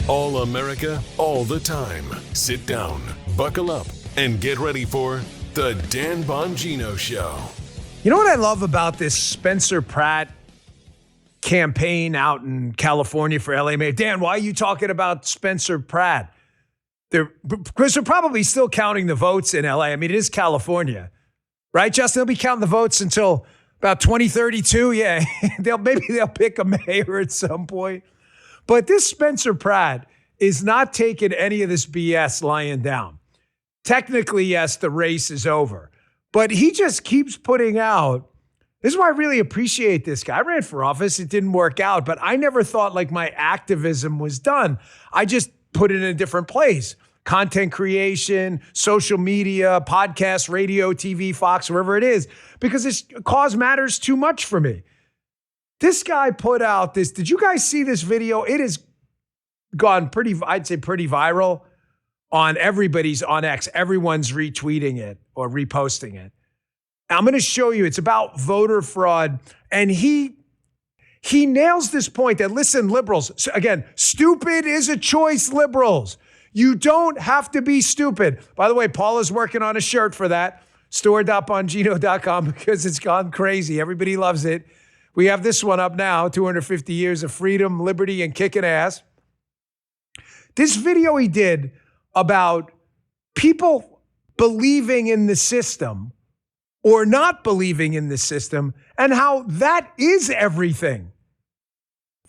All America, all the time. Sit down, buckle up, and get ready for The Dan Bongino Show. You know what I love about this Spencer Pratt campaign out in California for LA Mayor? Dan, why are you talking about Spencer Pratt? Because they're probably still counting the votes in LA. I mean, it is California, right, Justin? They'll be counting the votes until about 2032. Yeah, maybe they'll pick a mayor at some point. But this Spencer Pratt is not taking any of this BS lying down. Technically, yes, the race is over. But he just keeps putting out. This is why I really appreciate this guy. I ran for office. It didn't work out. But I never thought like my activism was done. I just put it in a different place. Content creation, social media, podcast, radio, TV, Fox, wherever it is. Because this cause matters too much for me. This guy put out this. Did you guys see this video? It has gone pretty viral on X. Everyone's retweeting it or reposting it. I'm going to show you. It's about voter fraud. And he nails this point that, listen, liberals, so again, stupid is a choice, liberals. You don't have to be stupid. By the way, Paula's working on a shirt for that. Store.bongino.com because it's gone crazy. Everybody loves it. We have this one up now, 250 years of freedom, liberty, and kicking ass. This video he did about people believing in the system or not believing in the system and how that is everything.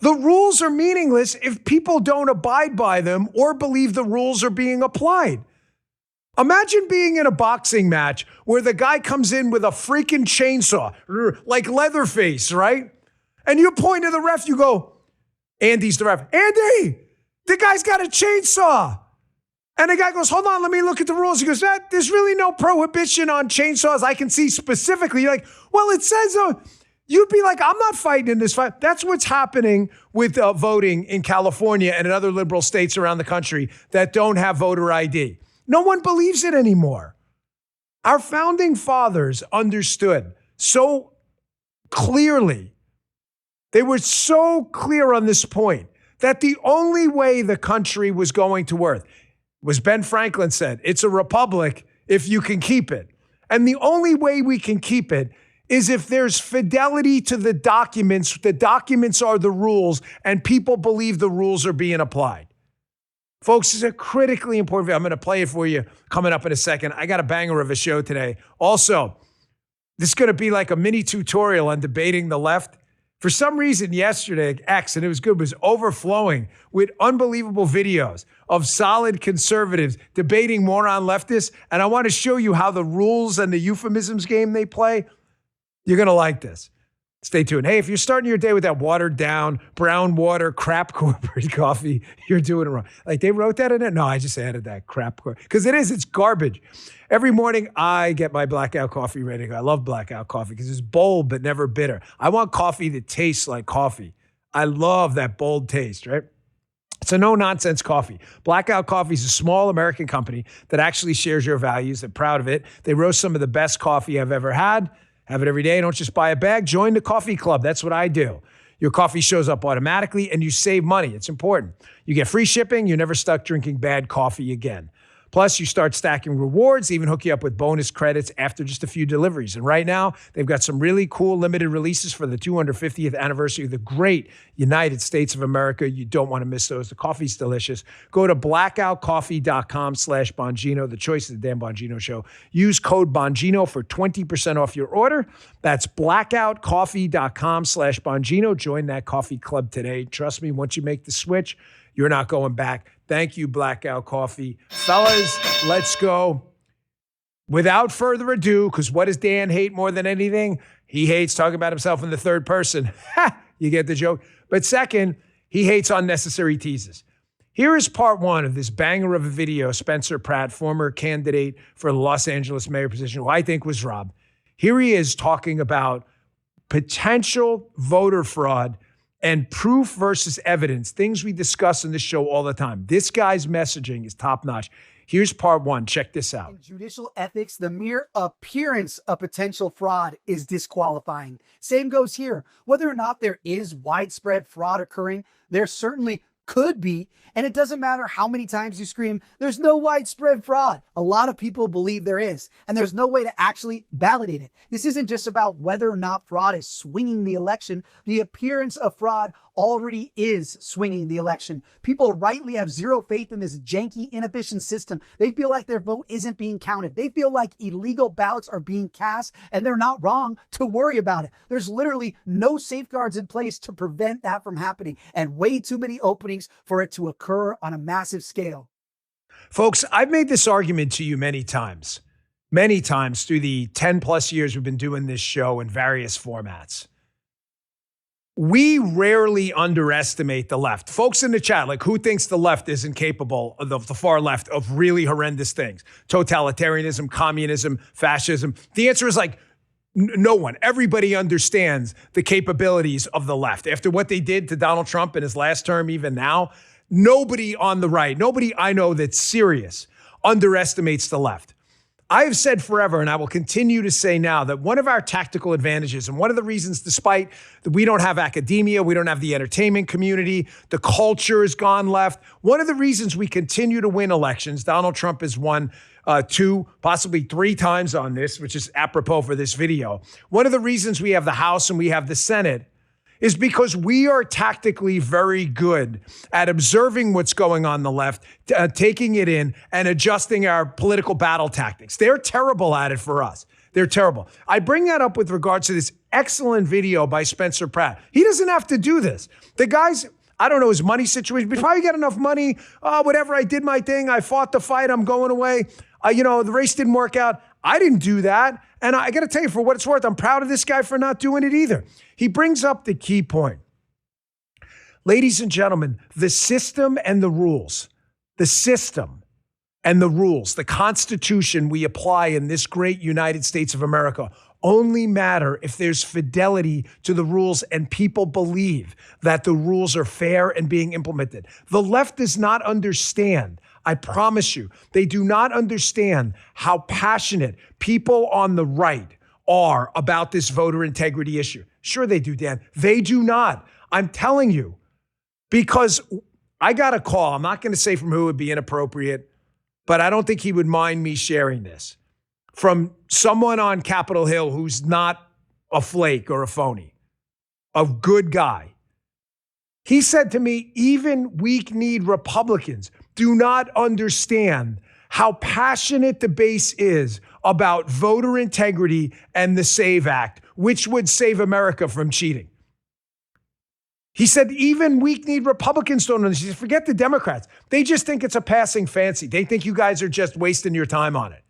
The rules are meaningless if people don't abide by them or believe the rules are being applied. Imagine being in a boxing match where the guy comes in with a freaking chainsaw, like Leatherface, right? And you point to the ref, you go, Andy's the ref. Andy, the guy's got a chainsaw. And the guy goes, hold on, let me look at the rules. He goes, there's really no prohibition on chainsaws I can see specifically. You're like, well, it says, you'd be like, I'm not fighting in this fight. That's what's happening with voting in California and in other liberal states around the country that don't have voter ID. No one believes it anymore. Our founding fathers understood so clearly. They were so clear on this point that the only way the country was going to work was Ben Franklin said, it's a republic if you can keep it. And the only way we can keep it is if there's fidelity to the documents. The documents are the rules, and people believe the rules are being applied. Folks, it's a critically important video. I'm going to play it for you coming up in a second. I got a banger of a show today. Also, this is going to be like a mini tutorial on debating the left. For some reason yesterday, X, and it was good, was overflowing with unbelievable videos of solid conservatives debating moron leftists. And I want to show you how the rules and the euphemisms game they play. You're going to like this. Stay tuned. Hey, if you're starting your day with that watered down, brown water, crap corporate coffee, you're doing it wrong. Like they wrote that in it? No, I just added that crap. Because it's garbage. Every morning I get my blackout coffee ready to go. I love blackout coffee because it's bold but never bitter. I want coffee that tastes like coffee. I love that bold taste, right? It's a no-nonsense coffee. Blackout Coffee is a small American company that actually shares your values. They're proud of it. They roast some of the best coffee I've ever had. Have it every day. Don't just buy a bag. Join the coffee club. That's what I do. Your coffee shows up automatically and you save money. It's important. You get free shipping. You're never stuck drinking bad coffee again. Plus, you start stacking rewards, even hook you up with bonus credits after just a few deliveries. And right now, they've got some really cool limited releases for the 250th anniversary of the great United States of America. You don't want to miss those. The coffee's delicious. Go to blackoutcoffee.com/Bongino. The choice is the Dan Bongino Show. Use code Bongino for 20% off your order. That's blackoutcoffee.com/Bongino. Join that coffee club today. Trust me, once you make the switch, you're not going back. Thank you, Blackout Coffee. Fellas, let's go. Without further ado, because what does Dan hate more than anything? He hates talking about himself in the third person. You get the joke? But second, he hates unnecessary teases. Here is part one of this banger of a video, Spencer Pratt, former candidate for the Los Angeles mayor position, who I think was robbed. Here he is talking about potential voter fraud and proof versus evidence, things we discuss in this show all the time. This guy's messaging is top notch. Here's part one. Check this out. In judicial ethics, the mere appearance of potential fraud is disqualifying. Same goes here. Whether or not there is widespread fraud occurring, there's certainly could be. And it doesn't matter how many times you scream, there's no widespread fraud. A lot of people believe there is, and there's no way to actually validate it. This isn't just about whether or not fraud is swinging the election. The appearance of fraud already is swinging the election. People rightly have zero faith in this janky, inefficient system. They feel like their vote isn't being counted. They feel like illegal ballots are being cast, and they're not wrong to worry about it. There's literally no safeguards in place to prevent that from happening, and way too many openings for it to occur on a massive scale. Folks, I've made this argument to you many times through the 10 plus years we've been doing this show in various formats. We rarely underestimate the left. Folks in the chat, like, who thinks the left is incapable of the far left of really horrendous things? Totalitarianism, communism, fascism. The answer is like, no one. Everybody understands the capabilities of the left. After what they did to Donald Trump in his last term, even now, nobody on the right, nobody I know that's serious, underestimates the left. I have said forever, and I will continue to say now, that one of our tactical advantages, and one of the reasons, despite that we don't have academia, we don't have the entertainment community, the culture has gone left, one of the reasons we continue to win elections, Donald Trump has won 2, possibly 3 times on this, which is apropos for this video. One of the reasons we have the House and we have the Senate is because we are tactically very good at observing what's going on the left, taking it in, and adjusting our political battle tactics. They're terrible at it for us. They're terrible. I bring that up with regards to this excellent video by Spencer Pratt. He doesn't have to do this. The guy's, I don't know his money situation, but he probably got enough money. Whatever, I did my thing. I fought the fight. I'm going away. The race didn't work out. I didn't do that. And I got to tell you, for what it's worth, I'm proud of this guy for not doing it either. He brings up the key point. Ladies and gentlemen, the system and the rules, the Constitution we apply in this great United States of America only matter if there's fidelity to the rules and people believe that the rules are fair and being implemented. The left does not understand. I promise you, they do not understand how passionate people on the right are about this voter integrity issue. Sure they do, Dan. They do not. I'm telling you, because I got a call. I'm not going to say from who, it would be inappropriate, but I don't think he would mind me sharing this, from someone on Capitol Hill who's not a flake or a phony, a good guy. He said to me, even weak-kneed Republicans do not understand how passionate the base is about voter integrity and the SAVE Act, which would save America from cheating. He said, even weak-kneed Republicans don't understand. He said, forget the Democrats. They just think it's a passing fancy. They think you guys are just wasting your time on it.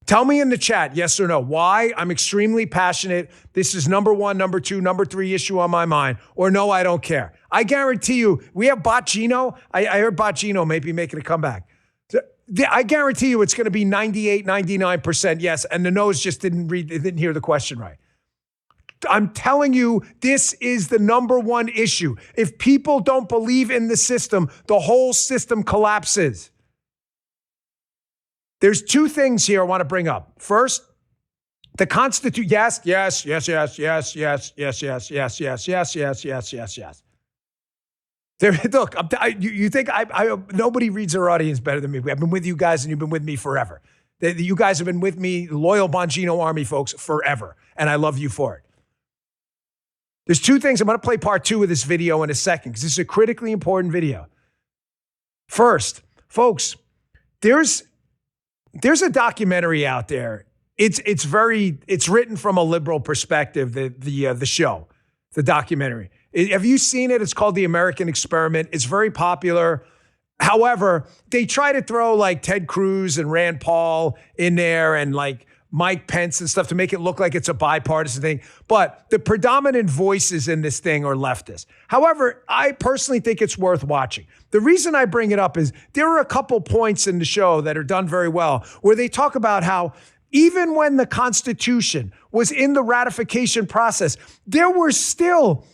Tell me in the chat, yes or no, why I'm extremely passionate. This is number 1, number 2, number 3 issue on my mind. Or no, I don't care. I guarantee you, we have Bongino. I heard Bongino maybe making a comeback. I guarantee you it's going to be 98, 99% yes. And the no's just didn't hear the question right. I'm telling you, this is the number 1 issue. If people don't believe in the system, the whole system collapses. There's 2 things here I want to bring up. First, the Constitution. Yes. Look, you think nobody reads our audience better than me. I've been with you guys, and you've been with me forever. You guys have been with me, loyal Bongino Army folks, forever, and I love you for it. There's 2 things. I'm going to play part 2 of this video in a second because this is a critically important video. First, folks, there's a documentary out there. It's written from a liberal perspective. The show, the documentary. Have you seen it? It's called The American Experiment. It's very popular. However, they try to throw like Ted Cruz and Rand Paul in there and like Mike Pence and stuff to make it look like it's a bipartisan thing. But the predominant voices in this thing are leftists. However, I personally think it's worth watching. The reason I bring it up is there are a couple points in the show that are done very well where they talk about how even when the Constitution was in the ratification process, there were still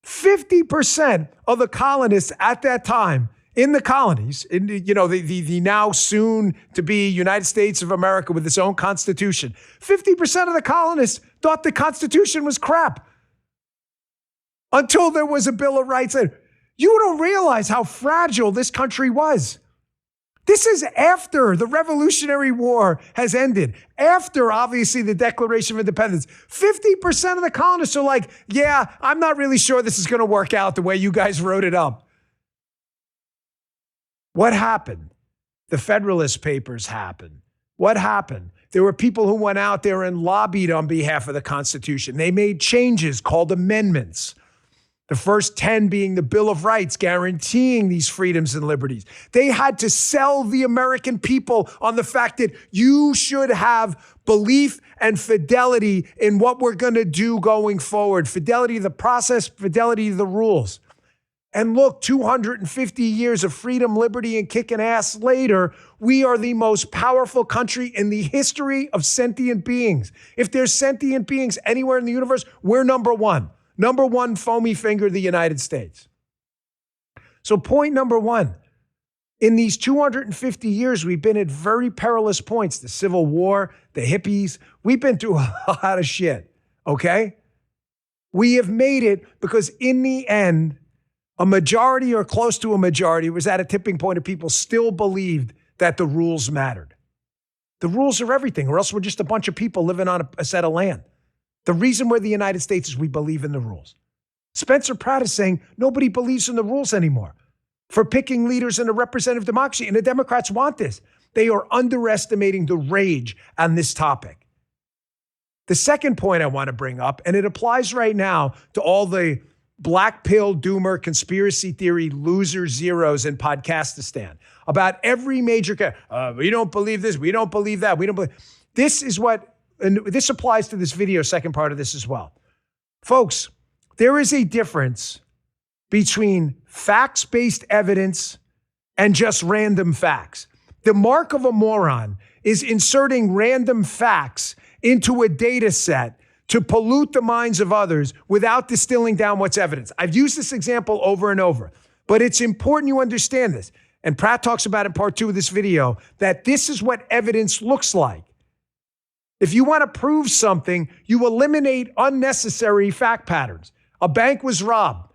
50% of the colonists at that time in the colonies, in the now soon to be United States of America with its own constitution, 50% of the colonists thought the Constitution was crap until there was a Bill of Rights. You don't realize how fragile this country was. This is after the Revolutionary War has ended, after, obviously, the Declaration of Independence. 50% of the colonists are like, yeah, I'm not really sure this is going to work out the way you guys wrote it up. What happened? The Federalist Papers happened. What happened? There were people who went out there and lobbied on behalf of the Constitution. They made changes called amendments. The first 10 being the Bill of Rights, guaranteeing these freedoms and liberties. They had to sell the American people on the fact that you should have belief and fidelity in what we're going to do going forward. Fidelity to the process, fidelity to the rules. And look, 250 years of freedom, liberty, and kicking ass later, we are the most powerful country in the history of sentient beings. If there's sentient beings anywhere in the universe, we're number one. Number one, foamy finger, the United States. So point number one, in these 250 years, we've been at very perilous points. The Civil War, the hippies, we've been through a lot of shit, okay? We have made it because in the end, a majority or close to a majority was at a tipping point of people still believed that the rules mattered. The rules are everything, or else we're just a bunch of people living on a set of land. The reason we're the United States is we believe in the rules. Spencer Pratt is saying nobody believes in the rules anymore for picking leaders in a representative democracy. And the Democrats want this. They are underestimating the rage on this topic. The second point I want to bring up, and it applies right now to all the black pill doomer conspiracy theory loser zeros in Podcastistan about every major, we don't believe this, we don't believe that, we don't believe. This is what, and this applies to this video, second part of this as well. Folks, there is a difference between facts-based evidence and just random facts. The mark of a moron is inserting random facts into a data set to pollute the minds of others without distilling down what's evidence. I've used this example over and over, but it's important you understand this. And Pratt talks about in part 2 of this video that this is what evidence looks like. If you want to prove something, you eliminate unnecessary fact patterns. A bank was robbed.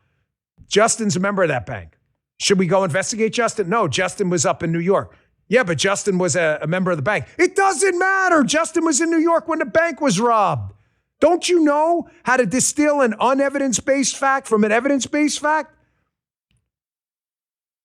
Justin's a member of that bank. Should we go investigate Justin? No, Justin was up in New York. Yeah, but Justin was a member of the bank. It doesn't matter. Justin was in New York when the bank was robbed. Don't you know how to distill an unevidence-based fact from an evidence-based fact?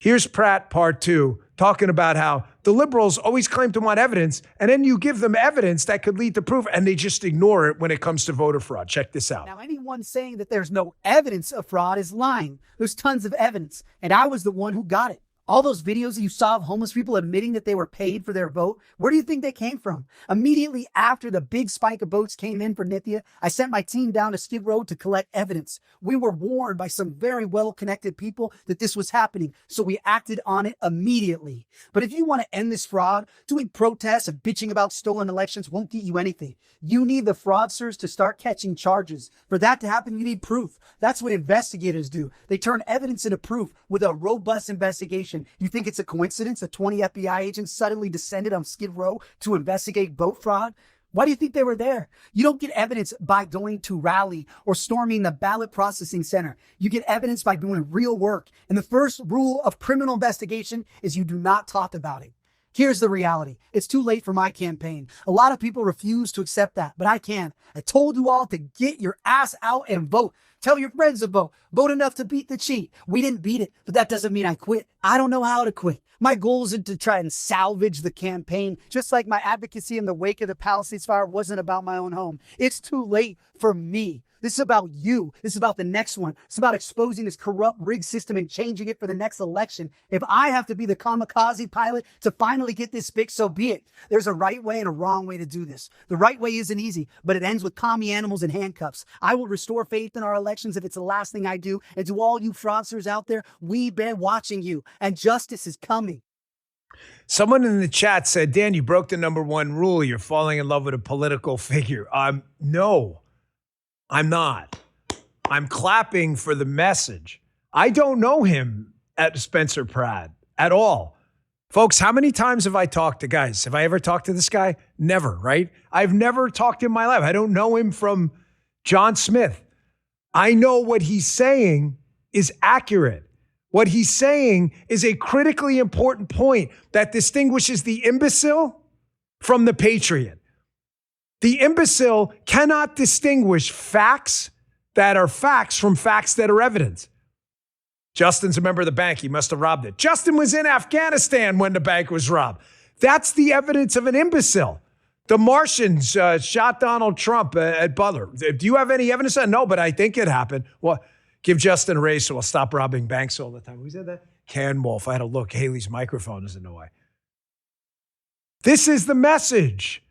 Here's Pratt, part 2, talking about how the liberals always claim to want evidence, and then you give them evidence that could lead to proof, and they just ignore it when it comes to voter fraud. Check this out. Now, anyone saying that there's no evidence of fraud is lying. There's tons of evidence, and I was the one who got it. All those videos that you saw of homeless people admitting that they were paid for their vote, where do you think they came from? Immediately after the big spike of votes came in for Nithya, I sent my team down to Skid Row to collect evidence. We were warned by some very well-connected people that this was happening, so we acted on it immediately. But if you want to end this fraud, doing protests and bitching about stolen elections won't get you anything. You need the fraudsters to start catching charges. For that to happen, you need proof. That's what investigators do. They turn evidence into proof with a robust investigation. You think it's a coincidence that 20 FBI agents suddenly descended on Skid Row to investigate vote fraud? Why do you think they were there? You don't get evidence by going to rally or storming the ballot processing center. You get evidence by doing real work. And the first rule of criminal investigation is you do not talk about it. Here's the reality. It's too late for my campaign. A lot of people refuse to accept that, but I can. I told you all to get your ass out and vote. Tell your friends to vote. Vote enough to beat the cheat. We didn't beat it, but that doesn't mean I quit. I don't know how to quit. My goal isn't to try and salvage the campaign, just like my advocacy in the wake of the Palisades fire wasn't about my own home. It's too late for me. This is about you. This is about the next one. It's about exposing this corrupt rigged system and changing it for the next election. If I have to be the kamikaze pilot to finally get this fixed, so be it. There's a right way and a wrong way to do this. The right way isn't easy, but it ends with commie animals and handcuffs. I will restore faith in our elections if it's the last thing I do. And to all you fraudsters out there, we've been watching you, and justice is coming. Someone in the chat said, Dan, you broke the number one rule. You're falling in love with a political figure. No. I'm not. I'm clapping for the message. I don't know him at Spencer Pratt at all. Folks, how many times have I talked to guys? Have I ever talked to this guy? Never, right? I've never talked in my life. I don't know him from John Smith. I know what he's saying is accurate. What he's saying is a critically important point that distinguishes the imbecile from the patriot. The imbecile cannot distinguish facts that are facts from facts that are evidence. Justin's a member of the bank. He must have robbed it. Justin was in Afghanistan when the bank was robbed. That's the evidence of an imbecile. The Martians shot Donald Trump at Butler. Do you have any evidence of that? No, but I think it happened. Well, give Justin a raise so we'll stop robbing banks all the time. Who said that? Can Wolf. I had to look. Haley's microphone is in the way. This is the message.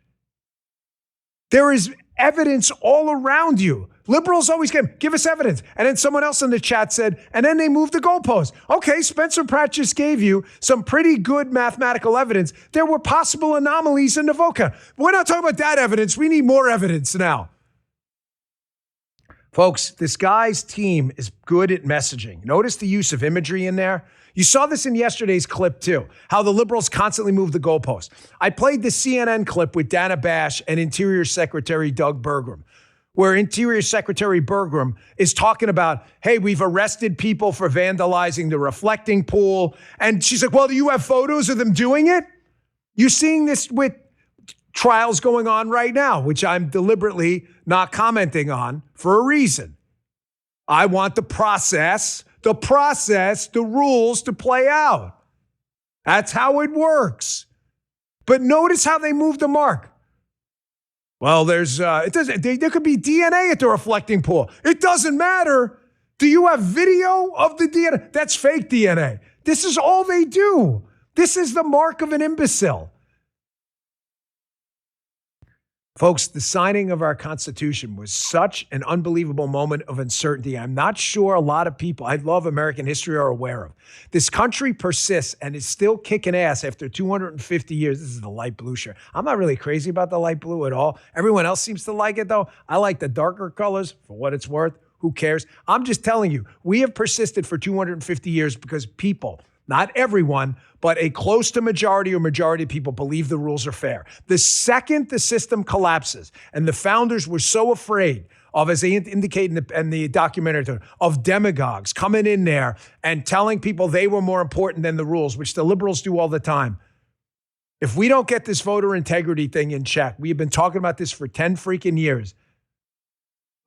There is evidence all around you. Liberals always give us evidence. And then someone else in the chat said, and then they moved the goalpost. Okay, Spencer Pratt just gave you some pretty good mathematical evidence. There were possible anomalies in the vote count. We're not talking about that evidence. We need more evidence now. Folks, this guy's team is good at messaging. Notice the use of imagery in there. You saw this in yesterday's clip too, how the liberals constantly move the goalpost. I played the CNN clip with Dana Bash and Interior Secretary Doug Burgum, where Interior Secretary Burgum is talking about, hey, we've arrested people for vandalizing the reflecting pool. And she's like, well, do you have photos of them doing it? You're seeing this with trials going on right now, which I'm deliberately not commenting on for a reason. I want the process, the rules to play out. That's how it works. But notice how they move the mark. Well, there could be DNA at the reflecting pool. It doesn't matter. Do you have video of the DNA? That's fake DNA. This is all they do. This is the mark of an imbecile. Folks, the signing of our Constitution was such an unbelievable moment of uncertainty. I'm not sure a lot of people, I love American history, are aware of. This country persists and is still kicking ass after 250 years. This is the light blue shirt. I'm not really crazy about the light blue at all. Everyone else seems to like it, though. I like the darker colors for what it's worth. Who cares? I'm just telling you, we have persisted for 250 years because people, not everyone, but a close to majority or majority of people believe the rules are fair. The second the system collapses, and the founders were so afraid of, as they indicate in the documentary, of demagogues coming in there and telling people they were more important than the rules, which the liberals do all the time. If we don't get this voter integrity thing in check, we have been talking about this for 10 freaking years.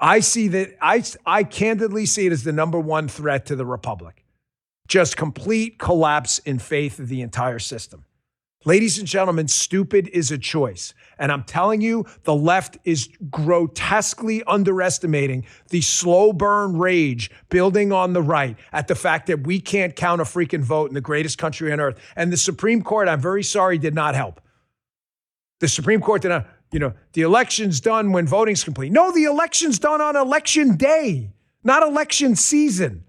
I see that, I candidly see it as the number one threat to the republic. Just complete collapse in faith of the entire system. Ladies and gentlemen, stupid is a choice. And I'm telling you, the left is grotesquely underestimating the slow burn rage building on the right at the fact that we can't count a freaking vote in the greatest country on earth. And the Supreme Court, I'm very sorry, did not help. The Supreme Court did not, the election's done when voting's complete. No, the election's done on election day, not election season.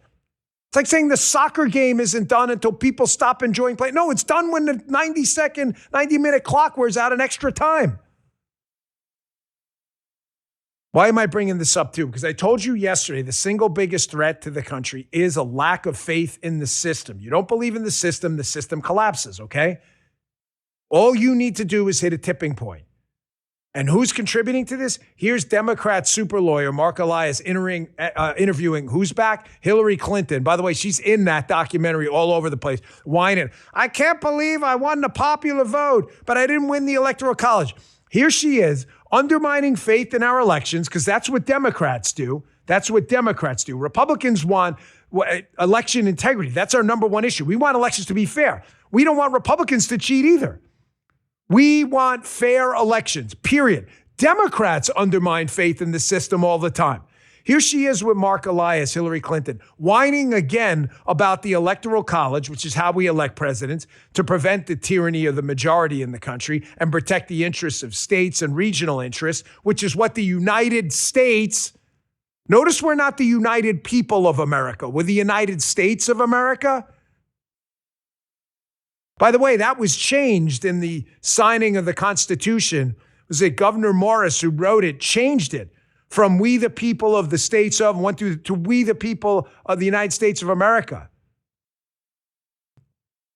It's like saying the soccer game isn't done until people stop enjoying play. No, it's done when the 90-minute clock wears out an extra time. Why am I bringing this up too? Because I told you yesterday, the single biggest threat to the country is a lack of faith in the system. You don't believe in the system collapses, okay? All you need to do is hit a tipping point. And who's contributing to this? Here's Democrat super lawyer Mark Elias interviewing who's back? Hillary Clinton. By the way, she's in that documentary all over the place, whining. I can't believe I won the popular vote, but I didn't win the Electoral College. Here she is, undermining faith in our elections, because that's what Democrats do. That's what Democrats do. Republicans want election integrity. That's our number one issue. We want elections to be fair. We don't want Republicans to cheat either. We want fair elections, period. Democrats undermine faith in the system all the time. Here she is with Mark Elias, Hillary Clinton, whining again about the Electoral College, which is how we elect presidents, to prevent the tyranny of the majority in the country and protect the interests of states and regional interests, which is what the United States, notice we're not the United People of America, we're the United States of America. By the way, that was changed in the signing of the Constitution. Was it Governor Morris who wrote it, changed it from we the people of the states of, went to we the people of the United States of America.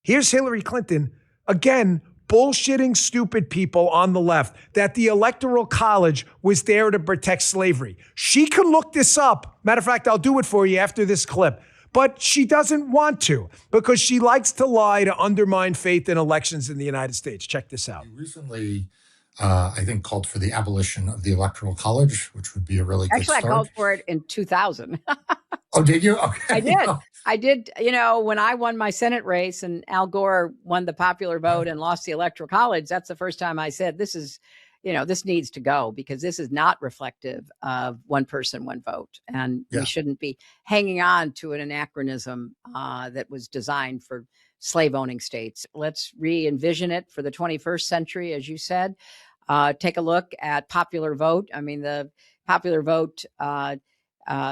Here's Hillary Clinton, again, bullshitting stupid people on the left that the Electoral College was there to protect slavery. She can look this up. Matter of fact, I'll do it for you after this clip. but she doesn't want to because she likes to lie to undermine faith in elections in the United States. Check this out. You recently, I think, called for the abolition of the Electoral College, which would be a really good Actually, I start. called for it in 2000. Oh, did you? Okay. I did. I did. When I won my Senate race and Al Gore won the popular vote and lost the Electoral College, that's the first time I said, this needs to go because this is not reflective of one person, one vote. And we shouldn't be hanging on to an anachronism that was designed for slave owning states. Let's re-envision it for the 21st century, as you said. Take a look at popular vote. I mean, the popular vote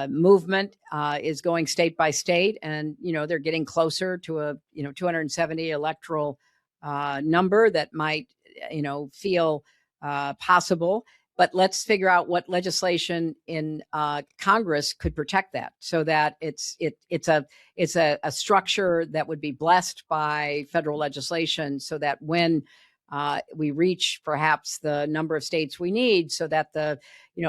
movement is going state by state, and they're getting closer to a 270 electoral number that might feel possible. But let's figure out what legislation in Congress could protect that, so that it's a structure that would be blessed by federal legislation, so that when we reach perhaps the number of states we need, so that the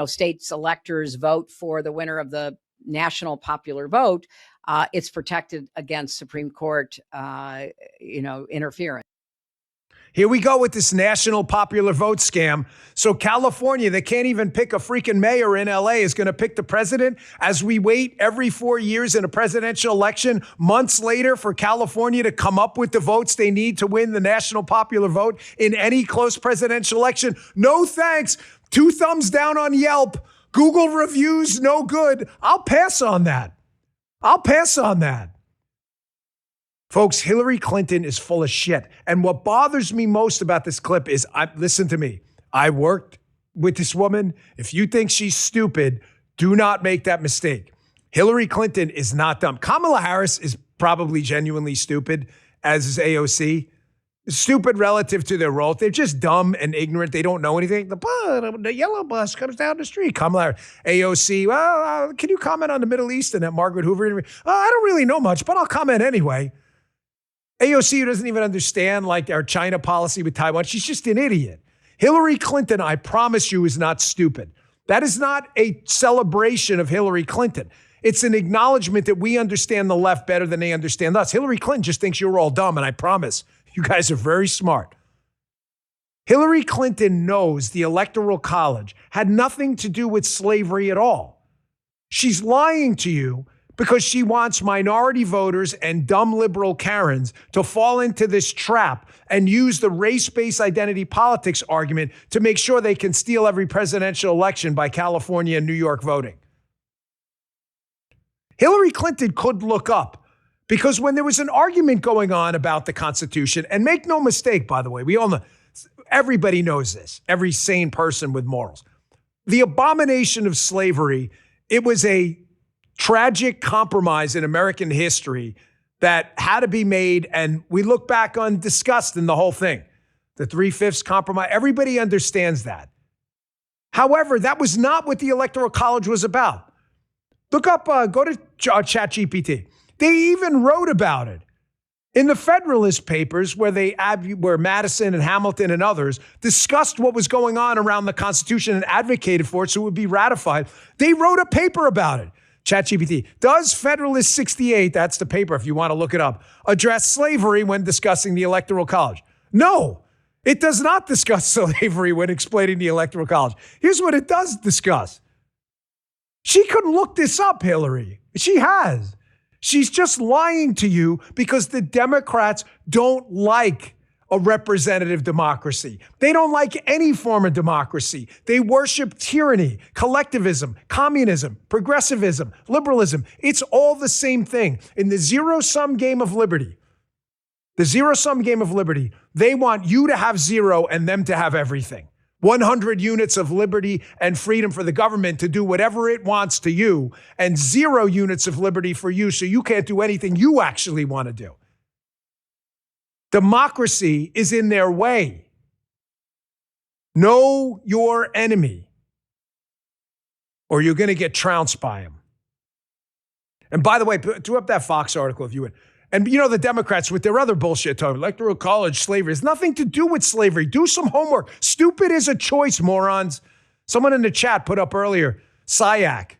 states electors vote for the winner of the national popular vote, it's protected against Supreme Court interference. Here we go with this national popular vote scam. So California, they can't even pick a freaking mayor in LA, is going to pick the president as we wait every 4 years in a presidential election, months later, for California to come up with the votes they need to win the national popular vote in any close presidential election. No thanks. 2 thumbs down on Yelp. Google reviews, no good. I'll pass on that. Folks, Hillary Clinton is full of shit. And what bothers me most about this clip is, listen to me. I worked with this woman. If you think she's stupid, do not make that mistake. Hillary Clinton is not dumb. Kamala Harris is probably genuinely stupid, as is AOC. Stupid relative to their role. They're just dumb and ignorant. They don't know anything. The yellow bus comes down the street. Kamala Harris. AOC, well, can you comment on the Middle East and that Margaret Hoover interview? I don't really know much, but I'll comment anyway. AOC, who doesn't even understand our China policy with Taiwan. She's just an idiot. Hillary Clinton, I promise you, is not stupid. That is not a celebration of Hillary Clinton. It's an acknowledgement that we understand the left better than they understand us. Hillary Clinton just thinks you're all dumb, and I promise you guys are very smart. Hillary Clinton knows the Electoral College had nothing to do with slavery at all. She's lying to you because she wants minority voters and dumb liberal Karens to fall into this trap and use the race-based identity politics argument to make sure they can steal every presidential election by California and New York voting. Hillary Clinton could look up, because when there was an argument going on about the Constitution, and make no mistake, by the way, we all know, everybody knows this, every sane person with morals. The abomination of slavery, it was a tragic compromise in American history that had to be made, and we look back on disgust in the whole thing. The 3/5 compromise, everybody understands that. However, that was not what the Electoral College was about. Look up, go to ChatGPT. They even wrote about it in the Federalist Papers, where Madison and Hamilton and others discussed what was going on around the Constitution and advocated for it so it would be ratified. They wrote a paper about it. ChatGPT. Does Federalist 68, that's the paper if you want to look it up, address slavery when discussing the Electoral College? No, it does not discuss slavery when explaining the Electoral College. Here's what it does discuss. She couldn't look this up, Hillary. She has. She's just lying to you because the Democrats don't like a representative democracy. They don't like any form of democracy. They worship tyranny, collectivism, communism, progressivism, liberalism. It's all the same thing. In the zero-sum game of liberty, they want you to have zero and them to have everything. 100 units of liberty and freedom for the government to do whatever it wants to you, and 0 units of liberty for you so you can't do anything you actually want to do. Democracy is in their way. Know your enemy, or you're going to get trounced by him. And by the way, throw up that Fox article if you would. And the Democrats with their other bullshit talk, Electoral College, slavery, has nothing to do with slavery. Do some homework. Stupid is a choice, morons. Someone in the chat put up earlier, SIAC.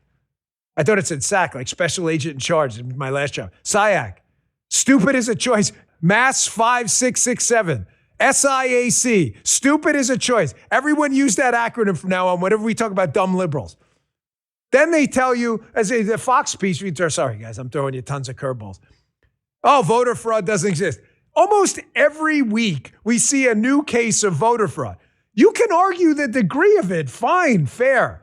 I thought it said SAC, like special agent in charge in my last job. SIAC. Stupid is a choice. Mass 5667. SIAC. Stupid is a choice. Everyone use that acronym from now on whenever we talk about dumb liberals. Then they tell you, as a Fox piece, sorry guys, I'm throwing you tons of curveballs. Oh, voter fraud doesn't exist. Almost every week, we see a new case of voter fraud. You can argue the degree of it. Fine, fair.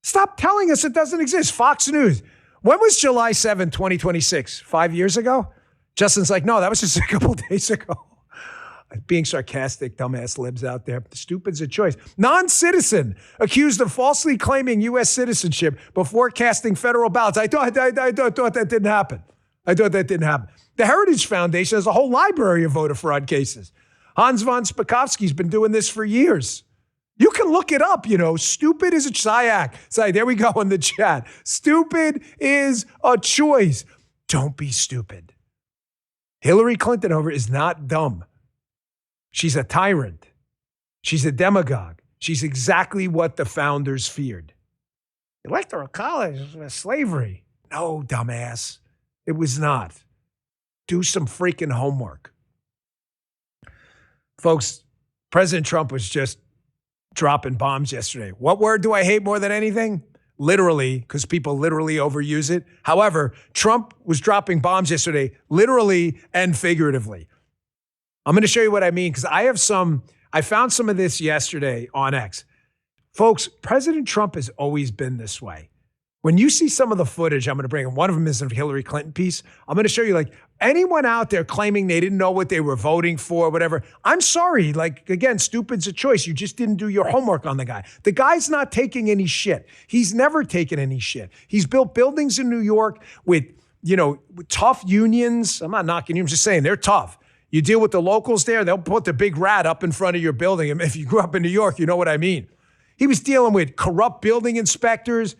Stop telling us it doesn't exist. Fox News. When was July 7, 2026? 5 years ago? Justin's like, no, that was just a couple days ago. Being sarcastic, dumbass libs out there. Stupid's a choice. Noncitizen accused of falsely claiming U.S. citizenship before casting federal ballots. I thought that didn't happen. The Heritage Foundation has a whole library of voter fraud cases. Hans von Spakovsky's been doing this for years. You can look it up, Stupid is a SIAC. Sorry, there we go in the chat. Stupid is a choice. Don't be stupid. Hillary Clinton is not dumb. She's a tyrant. She's a demagogue. She's exactly what the founders feared. Electoral college was slavery. No, dumbass. It was not. Do some freaking homework. Folks, President Trump was just dropping bombs yesterday. What word do I hate more than anything? Literally, because people literally overuse it. However, Trump was dropping bombs yesterday, literally and figuratively. I'm going to show you what I mean, because I found some of this yesterday on X. Folks, President Trump has always been this way. When you see some of the footage, I'm going to bring in, one of them is a Hillary Clinton piece. I'm going to show you, anyone out there claiming they didn't know what they were voting for, whatever. I'm sorry. Again, stupid's a choice. You just didn't do your homework on the guy. The guy's not taking any shit. He's never taken any shit. He's built buildings in New York with tough unions. I'm not knocking you. I'm just saying they're tough. You deal with the locals there, they'll put the big rat up in front of your building. And if you grew up in New York, you know what I mean. He was dealing with corrupt building inspectors,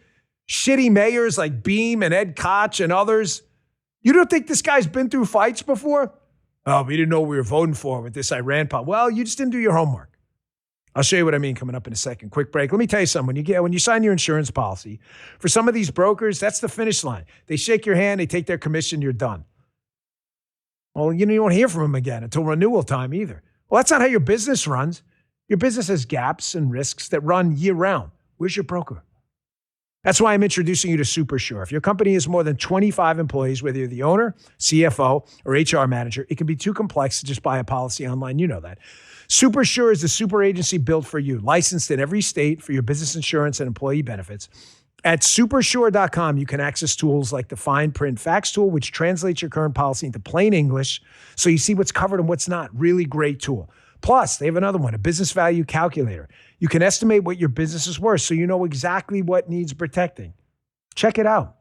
shitty mayors like Beam and Ed Koch and others. You don't think this guy's been through fights before? Oh, we didn't know what we were voting for with this Iran pop. Well, you just didn't do your homework. I'll show you what I mean coming up in a second. Quick break. Let me tell you something. When you sign your insurance policy, for some of these brokers, that's the finish line. They shake your hand, they take their commission, you're done. Well, you won't hear from them again until renewal time either. Well, that's not how your business runs. Your business has gaps and risks that run year round. Where's your broker? That's why I'm introducing you to SuperSure. If your company has more than 25 employees, whether you're the owner, CFO, or HR manager, it can be too complex to just buy a policy online. You know that. SuperSure is the super agency built for you, licensed in every state for your business insurance and employee benefits. At supersure.com, you can access tools like the fine print fax tool, which translates your current policy into plain English so you see what's covered and what's not. Really great tool. Plus, they have another one, a business value calculator. You can estimate what your business is worth so you know exactly what needs protecting. Check it out.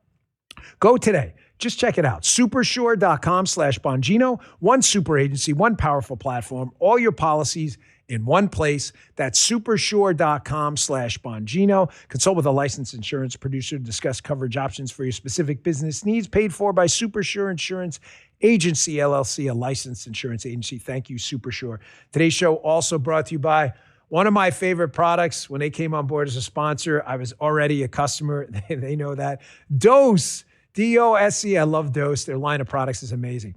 Go today. Just check it out. Supersure.com/Bongino. One super agency, one powerful platform, all your policies in one place. That's supersure.com/Bongino. Consult with a licensed insurance producer to discuss coverage options for your specific business needs. Paid for by Supersure Insurance Agency, LLC, a licensed insurance agency. Thank you, Supersure. Today's show also brought to you by one of my favorite products. When they came on board as a sponsor, I was already a customer. They know that. Dose. D-O-S-E. I love Dose. Their line of products is amazing.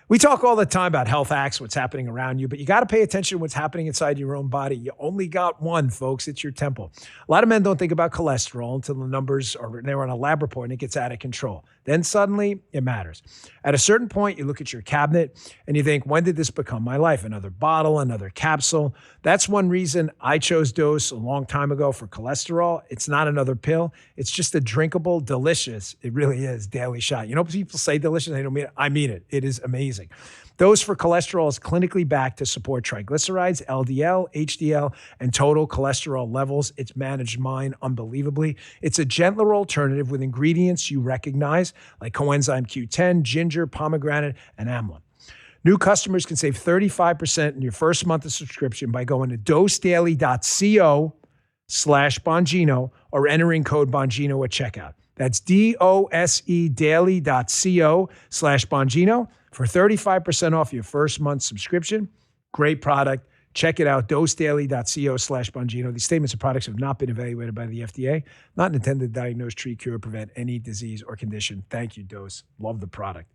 We talk all the time about health hacks, what's happening around you, but you got to pay attention to what's happening inside your own body. You only got one, folks. It's your temple. A lot of men don't think about cholesterol until the numbers are they're on a lab report and it gets out of control. Then suddenly it matters. At a certain point, you look at your cabinet and you think, when did this become my life? Another bottle, another capsule. That's one reason I chose Dose a long time ago for cholesterol. It's not another pill. It's just a drinkable, delicious, it really is, daily shot. You know, people say delicious, they don't mean it. I mean it. It is amazing. Dose for cholesterol is clinically backed to support triglycerides, LDL, HDL, and total cholesterol levels. It's managed mine unbelievably. It's a gentler alternative with ingredients you recognize, like coenzyme Q10, ginger, pomegranate, and amla. New customers can save 35% in your first month of subscription by going to dosedaily.co/Bongino or entering code Bongino at checkout. That's dosedaily.co/Bongino for 35% off your first month subscription. Great product. Check it out, dosedaily.co/Bongino. These statements and products have not been evaluated by the FDA, not intended to diagnose, treat, cure, or prevent any disease or condition. Thank you, Dose. Love the product.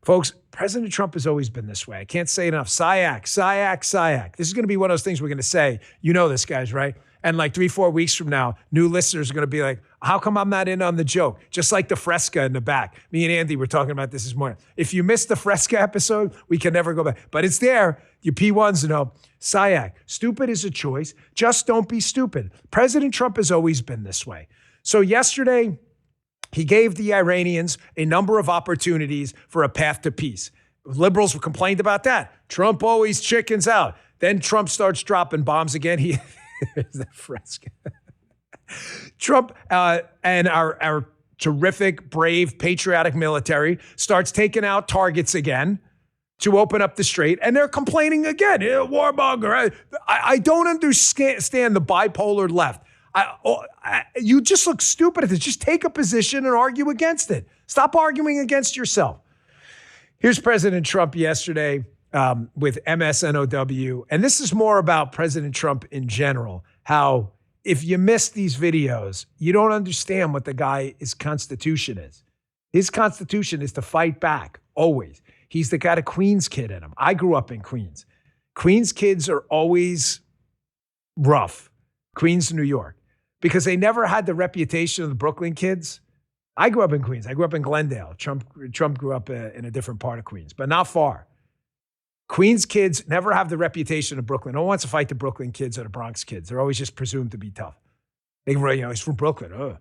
Folks, President Trump has always been this way. I can't say enough. SIAC, SIAC, SIAC. This is going to be one of those things we're going to say. You know this, guys, right? And like 3-4 weeks from now, new listeners are going to be like, how come I'm not in on the joke? Just like the Fresca in the back. Me and Andy were talking about this morning. If you missed the Fresca episode, we can never go back. But it's there. You P1s know. SIAC. Stupid is a choice. Just don't be stupid. President Trump has always been this way. So yesterday, he gave the Iranians a number of opportunities for a path to peace. Liberals complained about that. Trump always chickens out. Then Trump starts dropping bombs again. There's that Fresca. Trump and our terrific, brave, patriotic military starts taking out targets again to open up the strait, and they're complaining again. Warmonger. I don't understand the bipolar left. You just look stupid at this. Just take a position and argue against it. Stop arguing against yourself. Here's President Trump yesterday with MSNOW. And this is more about President Trump in general, how if you miss these videos, you don't understand what the guy's constitution is. His constitution is to fight back, always. He's the got a Queens kid in him. I grew up in Queens. Queens kids are always rough. Queens, New York. Because they never had the reputation of the Brooklyn kids. I grew up in Queens. I grew up in Glendale. Trump grew up in a different part of Queens, but not far. Queens kids never have the reputation of Brooklyn. No one wants to fight the Brooklyn kids or the Bronx kids. They're always just presumed to be tough. He's from Brooklyn. Ugh.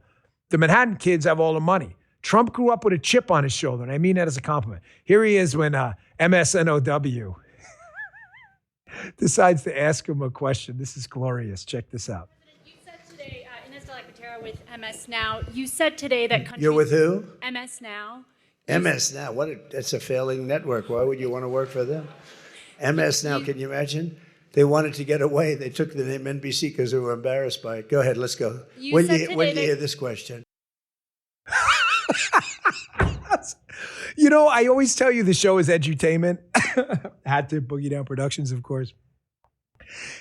The Manhattan kids have all the money. Trump grew up with a chip on his shoulder, and I mean that as a compliment. Here he is when MSNOW decides to ask him a question. This is glorious. Check this out. You said today, Ines de la Cuetara with MS Now, you said today that countries... You're with who? MS Now. MS Now. That's a failing network. Why would you want to work for them? MS Now, can you imagine? They wanted to get away. They took the name NBC because they were embarrassed by it. Go ahead, let's go. When do you hear this question? I always tell you the show is edutainment. Had to Boogie Down Productions, of course.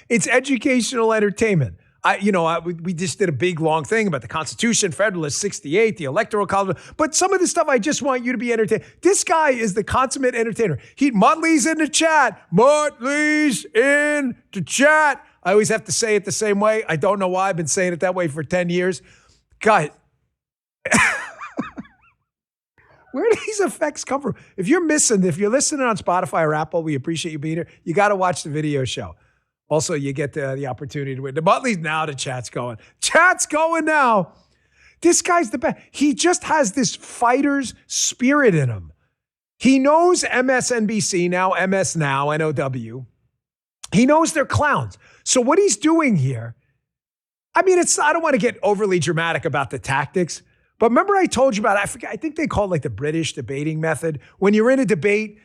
It's educational entertainment. We just did a big, long thing about the Constitution, Federalist 68, the Electoral College. But some of the stuff, I just want you to be entertained. This guy is the consummate entertainer. Muttley's in the chat. Muttley's in the chat. I always have to say it the same way. I don't know why. I've been saying it that way for 10 years. Guys, where do these effects come from? If you're listening on Spotify or Apple, we appreciate you being here. You got to watch the video show. Also, you get the opportunity to win. The Butley's now, the chat's going. Chat's going now. This guy's the best. He just has this fighter's spirit in him. He knows MSNBC, now MS Now, NOW. He knows they're clowns. So what he's doing here, I don't want to get overly dramatic about the tactics, but remember I told you about, I think they call it like the British debating method. When you're in a debate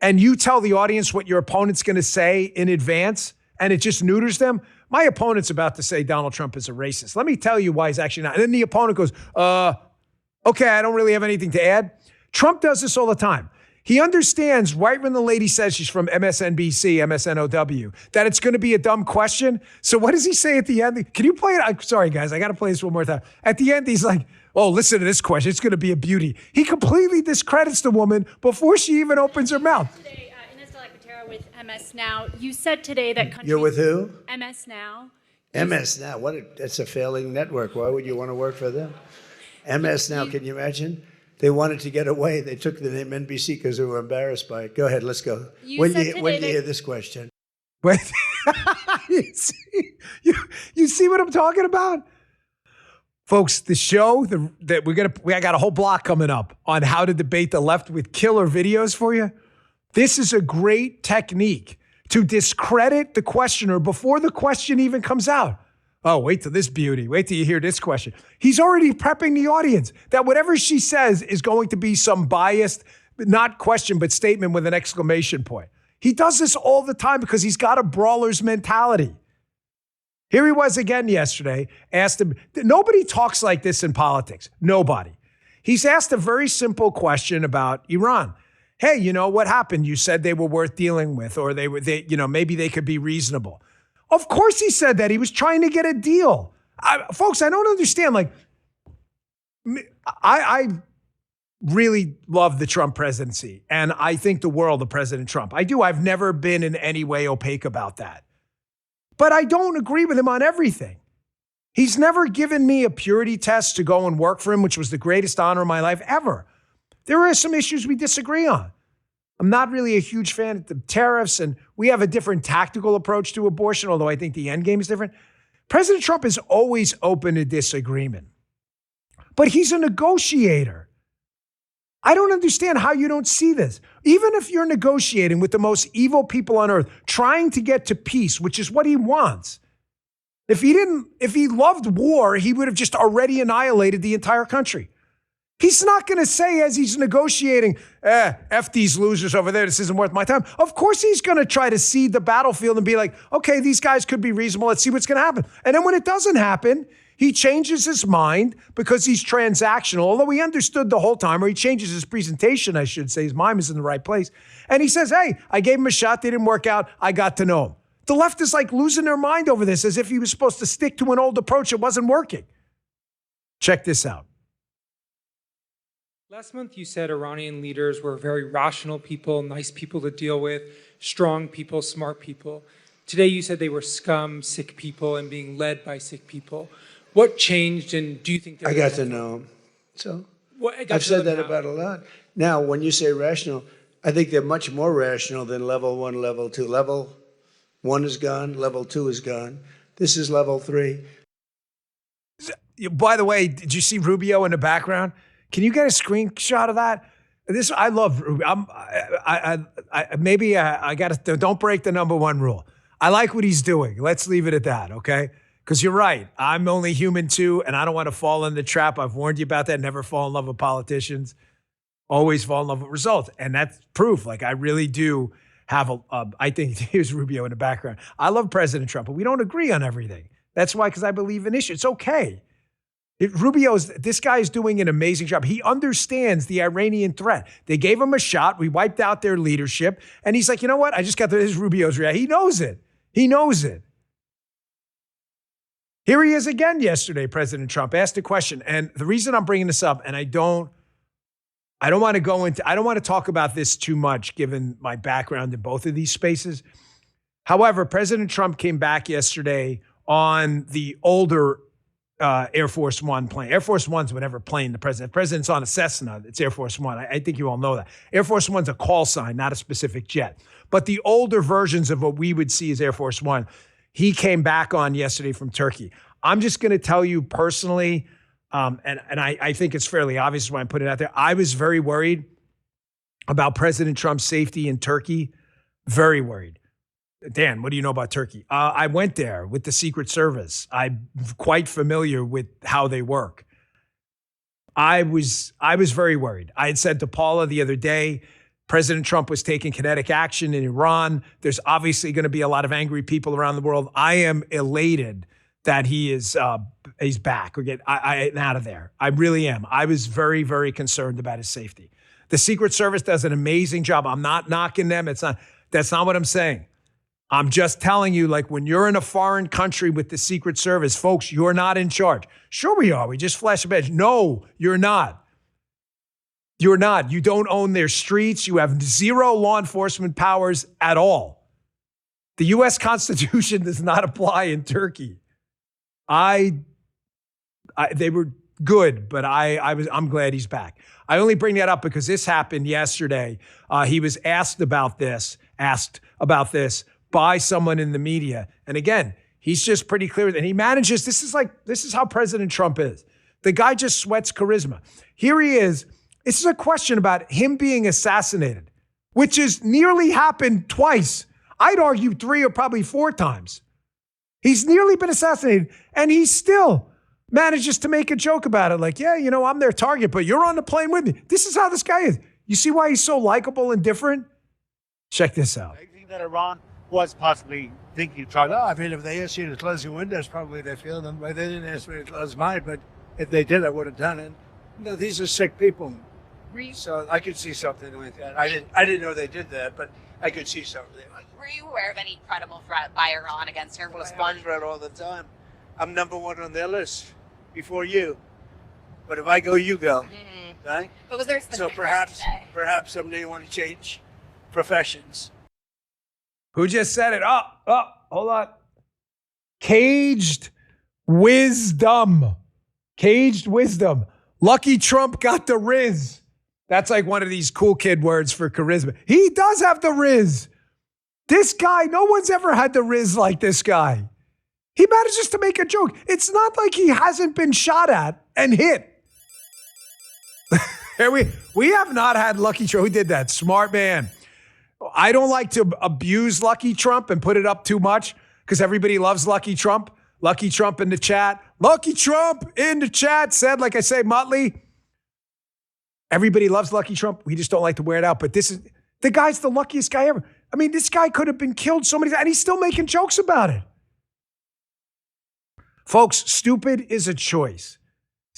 and you tell the audience what your opponent's going to say in advance, and it just neuters them. My opponent's about to say Donald Trump is a racist. Let me tell you why he's actually not. And then the opponent goes, okay, I don't really have anything to add. Trump does this all the time. He understands right when the lady says she's from MSNBC, MSNOW, that it's going to be a dumb question. So what does he say at the end? Can you play it? I'm sorry, guys. I got to play this one more time. At the end, he's like, oh, listen to this question. It's going to be a beauty. He completely discredits the woman before she even opens her mouth. With MS Now, you said today that countries... You're with who? MS Now. MS Now. That's a failing network. Why would you want to work for them? MS Now, can you imagine? They wanted to get away. They took the name NBC because they were embarrassed by it. Go ahead, let's go. When do you hear this question? Wait, you see what I'm talking about? Folks, the show I got a whole block coming up on how to debate the left with killer videos for you. This is a great technique to discredit the questioner before the question even comes out. Oh, wait till this beauty. Wait till you hear this question. He's already prepping the audience that whatever she says is going to be some biased, not question, but statement with an exclamation point. He does this all the time because he's got a brawler's mentality. Here he was again yesterday, asked him, nobody talks like this in politics. Nobody. He's asked a very simple question about Iran. hey, you know what happened? You said they were worth dealing with, or maybe they could be reasonable. Of course he said that. He was trying to get a deal. Folks, I don't understand. Like, I really love the Trump presidency, and I think the world of President Trump. I do. I've never been in any way opaque about that. But I don't agree with him on everything. He's never given me a purity test to go and work for him, which was the greatest honor of my life ever. There are some issues we disagree on. I'm not really a huge fan of the tariffs, and we have a different tactical approach to abortion, although I think the end game is different. President Trump is always open to disagreement, but he's a negotiator. I don't understand how you don't see this. Even if you're negotiating with the most evil people on earth, trying to get to peace, which is what he wants. If he loved war, he would have just already annihilated the entire country. He's not going to say as he's negotiating, F these losers over there, this isn't worth my time. Of course he's going to try to cede the battlefield and be like, okay, these guys could be reasonable. Let's see what's going to happen. And then when it doesn't happen, he changes his mind because he's transactional, although he understood the whole time, or he changes his presentation, I should say. His mind is in the right place. And he says, hey, I gave him a shot. They didn't work out. I got to know him. The left is like losing their mind over this as if he was supposed to stick to an old approach that wasn't working. Check this out. Last month, you said Iranian leaders were very rational people, nice people to deal with, strong people, smart people. Today, you said they were scum, sick people, and being led by sick people. What changed, and do you think I got to know them. So I've said that about a lot. Now, when you say rational, I think they're much more rational than level 1, level 2. Level 1 is gone, level 2 is gone. This is level 3. By the way, did you see Rubio in the background? Can you get a screenshot of that? I love Rubio. I got to, don't break the number one rule. I like what he's doing. Let's leave it at that, okay? Because you're right. I'm only human too, and I don't want to fall in the trap. I've warned you about that. Never fall in love with politicians. Always fall in love with results. And that's proof. Like, I really do have I think here's Rubio in the background. I love President Trump, but we don't agree on everything. That's why, because I believe in issues. It's okay. This guy is doing an amazing job. He understands the Iranian threat. They gave him a shot. We wiped out their leadership. And he's like, you know what? I just got this Rubio's reaction. He knows it. He knows it. Here he is again yesterday, President Trump asked a question. And the reason I'm bringing this up, and I don't want to talk about this too much given my background in both of these spaces. However, President Trump came back yesterday on the older Air Force One plane. Air Force One's whatever plane the president. If the president's on a Cessna, it's Air Force One. I think you all know that. Air Force One's a call sign, not a specific jet. But the older versions of what we would see as Air Force One, he came back on yesterday from Turkey. I'm just going to tell you personally, and I think it's fairly obvious when I put it out there, I was very worried about President Trump's safety in Turkey. Very worried. Dan, what do you know about Turkey? I went there with the Secret Service. I'm quite familiar with how they work. I was very worried. I had said to Paula the other day, President Trump was taking kinetic action in Iran. There's obviously going to be a lot of angry people around the world. I am elated that he's back or get out of there. I really am. I was very, very concerned about his safety. The Secret Service does an amazing job. I'm not knocking them. That's not what I'm saying. I'm just telling you, like, when you're in a foreign country with the Secret Service, folks, you're not in charge. Sure we are. We just flash a badge. No, you're not. You're not. You don't own their streets. You have zero law enforcement powers at all. The U.S. Constitution does not apply in Turkey. They were good, but I'm glad he's back. I only bring that up because this happened yesterday. He was asked about this by someone in the media. And again, he's just pretty clear. And he manages, this is how President Trump is. The guy just sweats charisma. Here he is. This is a question about him being assassinated, which has nearly happened twice. I'd argue 3 or probably 4 times. He's nearly been assassinated, and he still manages to make a joke about it. Like, yeah, I'm their target, but you're on the plane with me. This is how this guy is. You see why he's so likable and different? Check this out. I think that Iran was possibly thinking, I mean, if they asked you to close your windows, probably they feel them. But they didn't ask me to close mine, but if they did, I would have done it. These are sick people. So I could see something with that. I didn't know they did that, but I could see something. Were you aware of any credible threat by Iran against her? Well, sponge right all the time. I'm number one on their list before you. But if I go, you go. Mm-hmm. Right? But was there So perhaps someday you want to change professions. Who just said it? Hold on. Caged wisdom. Caged wisdom. Lucky Trump got the Riz. That's like one of these cool kid words for charisma. He does have the Riz. This guy, no one's ever had the Riz like this guy. He manages to make a joke. It's not like he hasn't been shot at and hit. we have not had Lucky Trump. Who did that? Smart man. I don't like to abuse Lucky Trump and put it up too much because everybody loves Lucky Trump. Lucky Trump in the chat. Lucky Trump in the chat said, like I say, Motley, everybody loves Lucky Trump. We just don't like to wear it out. But the guy's the luckiest guy ever. I mean, this guy could have been killed so many times, and he's still making jokes about it. Folks, stupid is a choice.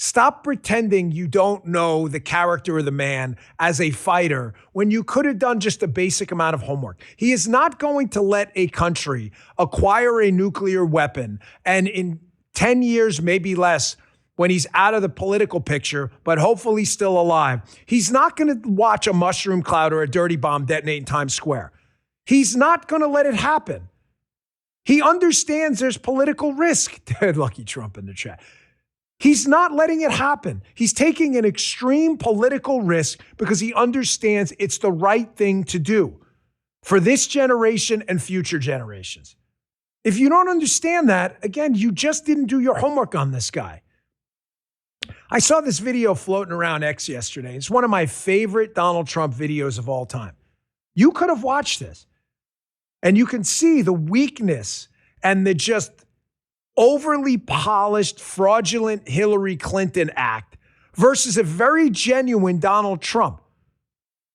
Stop pretending you don't know the character of the man as a fighter when you could have done just a basic amount of homework. He is not going to let a country acquire a nuclear weapon and in 10 years, maybe less, when he's out of the political picture, but hopefully still alive, he's not going to watch a mushroom cloud or a dirty bomb detonate in Times Square. He's not going to let it happen. He understands there's political risk. Lucky Trump in the chat. He's not letting it happen. He's taking an extreme political risk because he understands it's the right thing to do for this generation and future generations. If you don't understand that, again, you just didn't do your homework on this guy. I saw this video floating around X yesterday. It's one of my favorite Donald Trump videos of all time. You could have watched this, and you can see the weakness and the just overly polished, fraudulent Hillary Clinton act versus a very genuine Donald Trump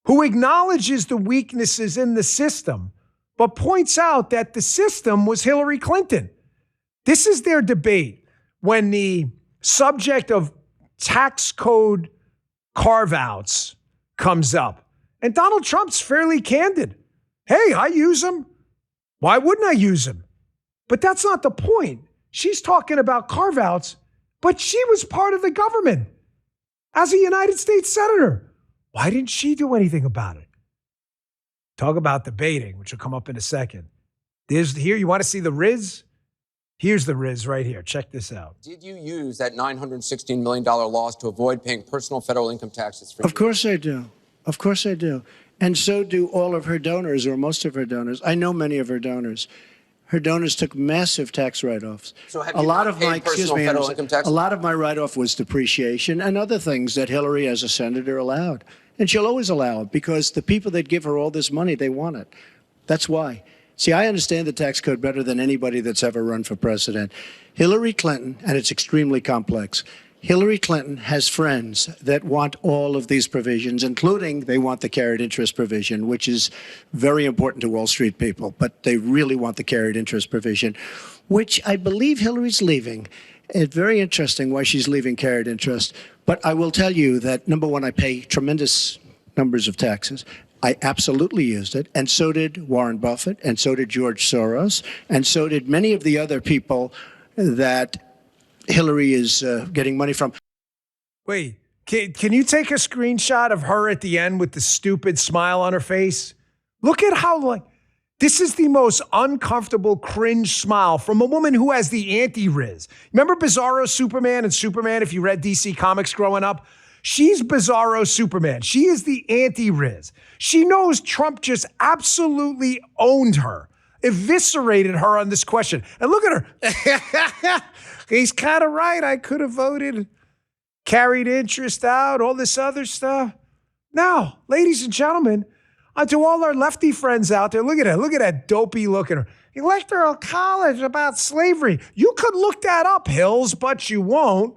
who acknowledges the weaknesses in the system, but points out that the system was Hillary Clinton. This is their debate when the subject of tax code carve-outs comes up. And Donald Trump's fairly candid. Hey, I use them. Why wouldn't I use them? But that's not the point. She's talking about carve-outs, but she was part of the government as a United States Senator. Why didn't she do anything about it? Talk about debating, which will come up in a second. Here, you want to see the Riz? Here's the Riz right here. Check this out. Did you use that $916 million loss to avoid paying personal federal income taxes? Of course I do. Of course I do. And so do all of her donors, or most of her donors. I know many of her donors. Her donors took massive tax write-offs. So have you not paid personal federal income tax? A lot of my write-off was depreciation and other things that Hillary, as a senator, allowed. And she'll always allow it because the people that give her all this money, they want it. That's why. See, I understand the tax code better than anybody that's ever run for president. Hillary Clinton, and it's extremely complex, Hillary Clinton has friends that want all of these provisions, including they want the carried interest provision, which is very important to Wall Street people, but they really want the carried interest provision, which I believe Hillary's leaving. It's very interesting why she's leaving carried interest. But I will tell you that, number one, I pay tremendous numbers of taxes. I absolutely used it, and so did Warren Buffett, and so did George Soros, and so did many of the other people that Hillary is getting money from. Wait, can you take a screenshot of her at the end with the stupid smile on her face? Look at how, this is the most uncomfortable cringe smile from a woman who has the anti-Riz. Remember Bizarro Superman and Superman, if you read DC Comics growing up? She's Bizarro Superman. She is the anti-Riz. She knows Trump just absolutely owned her, eviscerated her on this question. And look at her. He's kind of right. I could have voted, carried interest out, all this other stuff. Now, ladies and gentlemen, to all our lefty friends out there, look at her. Look at that dopey look at her. Electoral college about slavery. You could look that up, Hills, but you won't.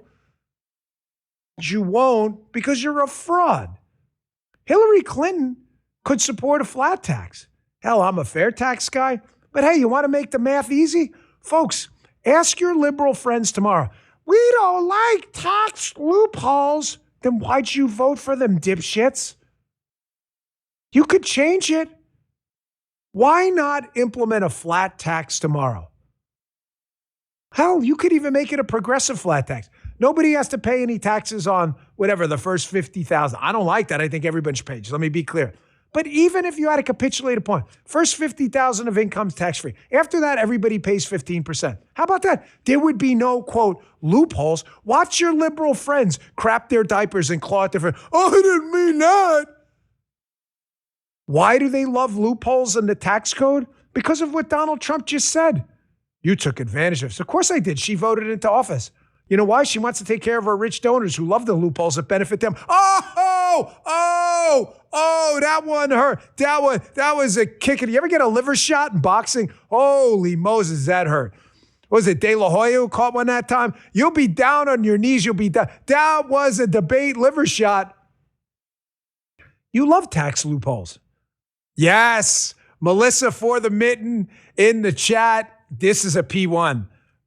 You won't because you're a fraud. Hillary Clinton could support a flat tax. Hell, I'm a fair tax guy. But hey, you want to make the math easy? Folks, ask your liberal friends tomorrow. We don't like tax loopholes. then why'd you vote for them, dipshits? You could change it. Why not implement a flat tax tomorrow? Hell, you could even make it a progressive flat tax. Nobody has to pay any taxes on whatever, the first 50,000. I don't like that. I think everybody should pay. Just let me be clear. But even if you had a capitulated point, first 50,000 of income's tax-free. After that, everybody pays 15%. How about that? There would be no, quote, loopholes. Watch your liberal friends crap their diapers and claw at their friends. Oh, I didn't mean that. Why do they love loopholes in the tax code? Because of what Donald Trump just said. You took advantage of it. Of course I did. She voted into office. You know why? She wants to take care of her rich donors who love the loopholes that benefit them. That one hurt. That was a kick. You ever get a liver shot in boxing? Holy Moses, that hurt. Was it De La Hoya who caught one that time? You'll be down on your knees. You'll be down. That was a debate liver shot. You love tax loopholes. Yes. Melissa for the mitten in the chat. This is a P1.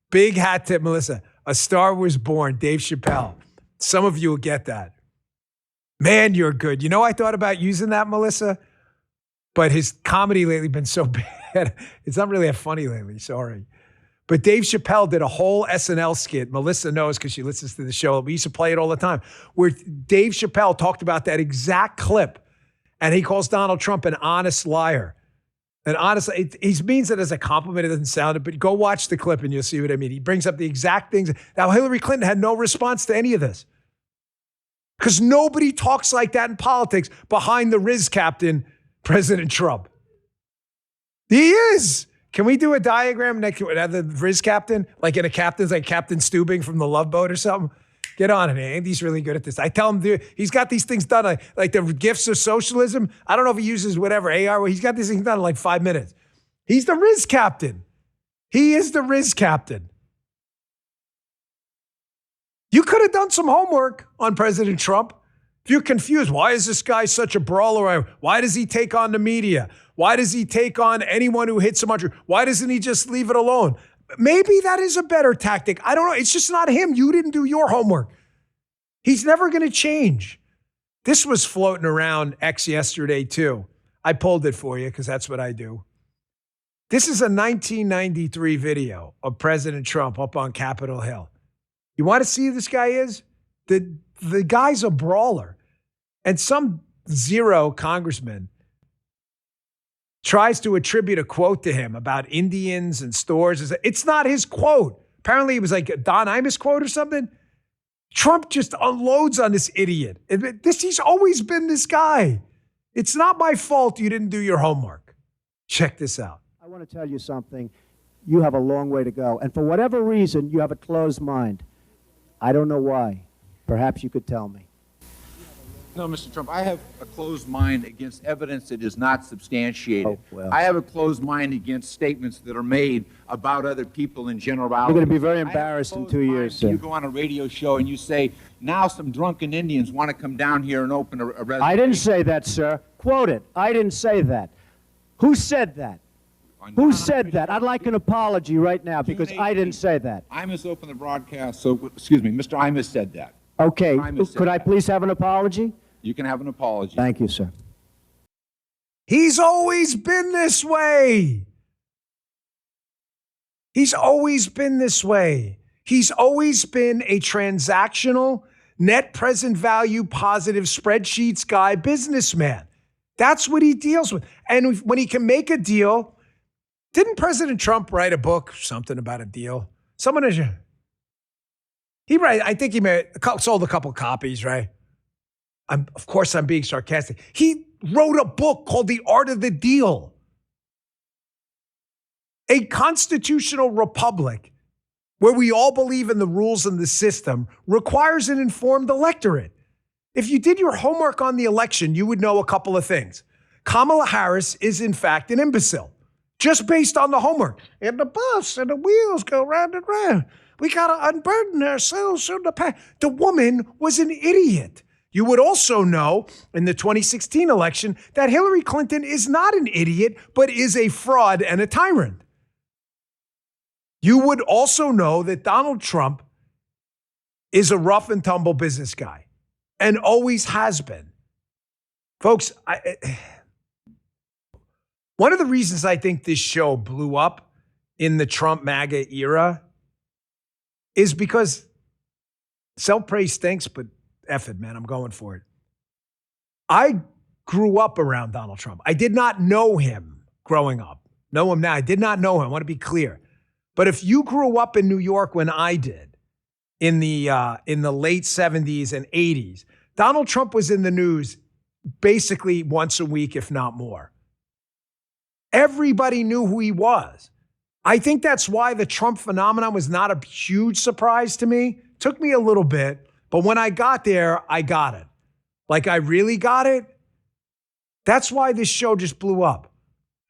Big hat tip, Melissa. A Star Was Born, Dave Chappelle. Some of you will get that. Man, you're good. You know, I thought about using that, Melissa, but his comedy lately been so bad. It's not really that funny lately, sorry. But Dave Chappelle did a whole SNL skit. Melissa knows because she listens to the show. We used to play it all the time, where Dave Chappelle talked about that exact clip, and he calls Donald Trump an honest liar. And honestly, he means it as a compliment. It doesn't sound it, but go watch the clip and you'll see what I mean. He brings up the exact things. Now, Hillary Clinton had no response to any of this because nobody talks like that in politics behind the Riz captain, President Trump. He is. Can we do a diagram next to the Riz captain? Like in a captain's, like Captain Steubing from the Love Boat or something? Get on it, Andy's really good at this. I tell him, dude, he's got these things done, like the gifts of socialism. I don't know if he uses whatever, AR, he's got these things done in like 5 minutes. He's the Riz captain. He is the Riz captain. You could have done some homework on President Trump. If you're confused, why is this guy such a brawler? Why does he take on the media? Why does he take on anyone who hits him under? Why doesn't he just leave it alone? Maybe that is a better tactic. I don't know. It's just not him. You didn't do your homework. He's never going to change. This was floating around X yesterday, too. I pulled it for you because that's what I do. This is a 1993 video of President Trump up on Capitol Hill. You want to see who this guy is? The guy's a brawler. And some zero congressman tries to attribute a quote to him about Indians and stores. It's not his quote. Apparently it was like a Don Imus quote or something. Trump just unloads on this idiot. He's always been this guy. It's not my fault you didn't do your homework. Check this out. I want to tell you something. You have a long way to go. And for whatever reason, you have a closed mind. I don't know why. Perhaps you could tell me. No, Mr. Trump, I have a closed mind against evidence that is not substantiated. Oh, well. I have a closed mind against statements that are made about other people in generality. You're going to be very embarrassed in 2 years, sir. You go on a radio show and you say, now some drunken Indians want to come down here and open a reservation. I didn't say that, sir. Quote it. I didn't say that. Who said that? Who said that? I'd like an apology right now because I didn't say that. Imus opened the broadcast, so, excuse me, Mr. Imus said that. Okay. Could I please have an apology? You can have an apology. Thank you, sir. He's always been this way. He's always been this way. He's always been a transactional, net present value, positive spreadsheets guy, businessman. That's what he deals with. And when he can make a deal, didn't President Trump write a book, something about a deal? I think he sold a couple copies, right? Of course, I'm being sarcastic. He wrote a book called The Art of the Deal. A constitutional republic where we all believe in the rules and the system requires an informed electorate. If you did your homework on the election, you would know a couple of things. Kamala Harris is, in fact, an imbecile, just based on the homework. And the bus and the wheels go round and round. We got to unburden ourselves from the past. The woman was an idiot. You would also know in the 2016 election that Hillary Clinton is not an idiot, but is a fraud and a tyrant. You would also know that Donald Trump is a rough and tumble business guy. and always has been. Folks, one of the reasons I think this show blew up in the Trump MAGA era is because self-praise stinks, but F it, man, I'm going for it. I grew up around Donald Trump. I did not know him growing up. Know him now. I did not know him. I want to be clear. But if you grew up in New York when I did, in the late 70s and 80s, Donald Trump was in the news basically once a week, if not more. Everybody knew who he was. I think that's why the Trump phenomenon was not a huge surprise to me. Took me a little bit, but when I got there, I got it. Like I really got it. That's why this show just blew up.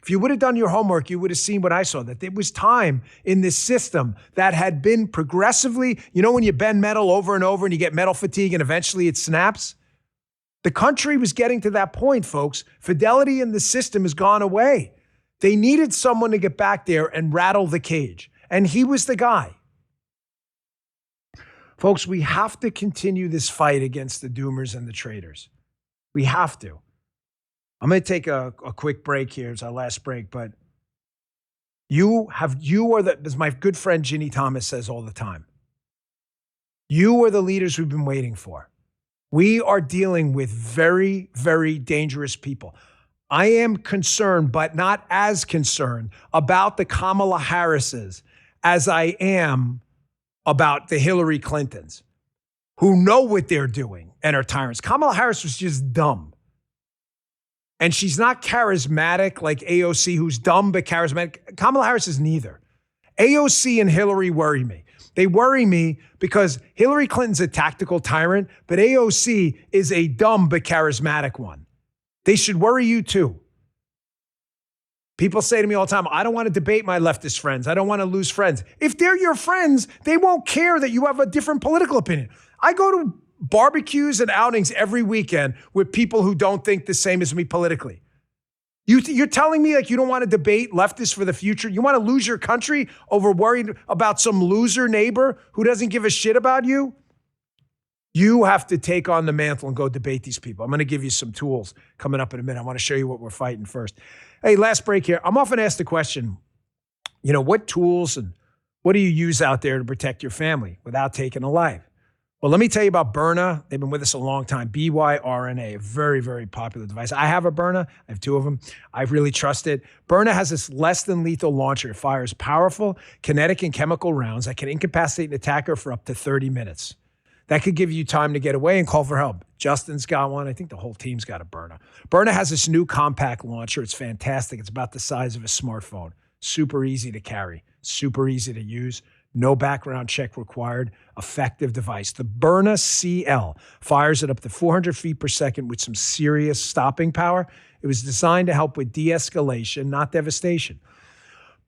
If you would have done your homework, you would have seen what I saw, that there was time in this system that had been progressively, you know, when you bend metal over and over and you get metal fatigue and eventually it snaps? The country was getting to that point, folks. Fidelity in the system has gone away. They needed someone to get back there and rattle the cage. And he was the guy. Folks, we have to continue this fight against the doomers and the traitors. We have to. I'm going to take a quick break here. It's our last break, but as my good friend Ginny Thomas says all the time, you are the leaders we've been waiting for. We are dealing with very, very dangerous people. I am concerned, but not as concerned about the Kamala Harrises as I am about the Hillary Clintons, who know what they're doing and are tyrants. Kamala Harris was just dumb. And she's not charismatic like AOC, who's dumb but charismatic. Kamala Harris is neither. AOC and Hillary worry me. They worry me because Hillary Clinton's a tactical tyrant, but AOC is a dumb but charismatic one. They should worry you too. People say to me all the time, I don't want to debate my leftist friends. I don't want to lose friends. If they're your friends, they won't care that you have a different political opinion. I go to barbecues and outings every weekend with people who don't think the same as me politically. You're telling me like you don't want to debate leftists for the future? You want to lose your country over worrying about some loser neighbor who doesn't give a shit about you? You have to take on the mantle and go debate these people. I'm going to give you some tools coming up in a minute. I want to show you what we're fighting first. Hey, last break here. I'm often asked the question, you know, what tools and what do you use out there to protect your family without taking a life? Well, let me tell you about Byrna. They've been with us a long time. BYRNA, a very, very popular device. I have a Byrna. I have two of them. I really trust it. Byrna has this less than lethal launcher. It fires powerful kinetic and chemical rounds that can incapacitate an attacker for up to 30 minutes. That could give you time to get away and call for help. Justin's got one. I think the whole team's got a Byrna. Byrna has this new compact launcher. It's fantastic. It's about the size of a smartphone. Super easy to carry. Super easy to use. No background check required. Effective device. The Byrna CL fires at up to 400 feet per second with some serious stopping power. It was designed to help with de-escalation, not devastation.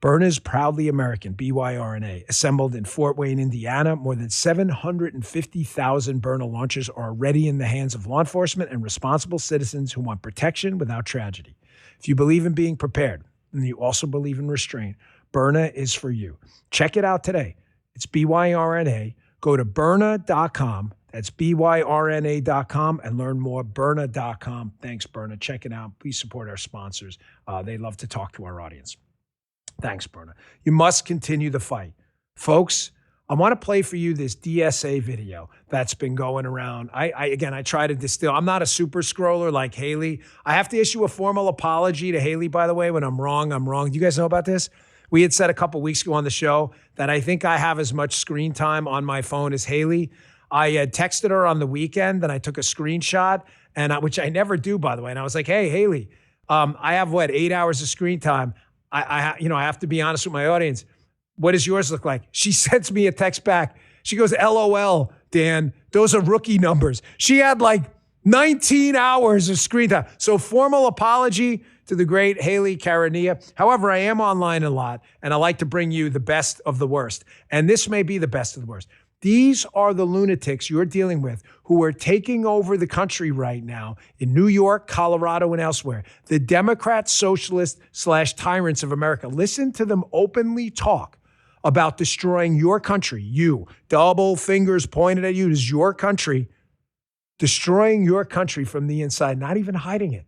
Byrna is proudly American, BYRNA, assembled in Fort Wayne, Indiana. More than 750,000 Byrna launchers are already in the hands of law enforcement and responsible citizens who want protection without tragedy. If you believe in being prepared, and you also believe in restraint, Byrna is for you. Check it out today. It's BYRNA. Go to Byrna.com. That's BYRNA.com and learn more. Byrna.com. Thanks, Byrna. Check it out. Please support our sponsors. They love to talk to our audience. Thanks, Byrna. You must continue the fight. Folks, I want to play for you this DSA video that's been going around. I try to distill. I'm not a super scroller like Haley. I have to issue a formal apology to Haley, by the way. When I'm wrong, I'm wrong. Do you guys know about this? We had said a couple weeks ago on the show that I think I have as much screen time on my phone as Haley. I had texted her on the weekend and I took a screenshot, which I never do, by the way. And I was like, hey, Haley, I have 8 hours of screen time. I have to be honest with my audience. What does yours look like? She sends me a text back. She goes, LOL, Dan, those are rookie numbers. She had 19 hours of screen time. So formal apology to the great Haley Karania. However, I am online a lot, and I like to bring you the best of the worst. And this may be the best of the worst. These are the lunatics you're dealing with who are taking over the country right now in New York, Colorado, and elsewhere. The Democrat, socialist / tyrants of America. Listen to them openly talk about destroying your country. You, double fingers pointed at you. It is your country. destroying your country from the inside, not even hiding it.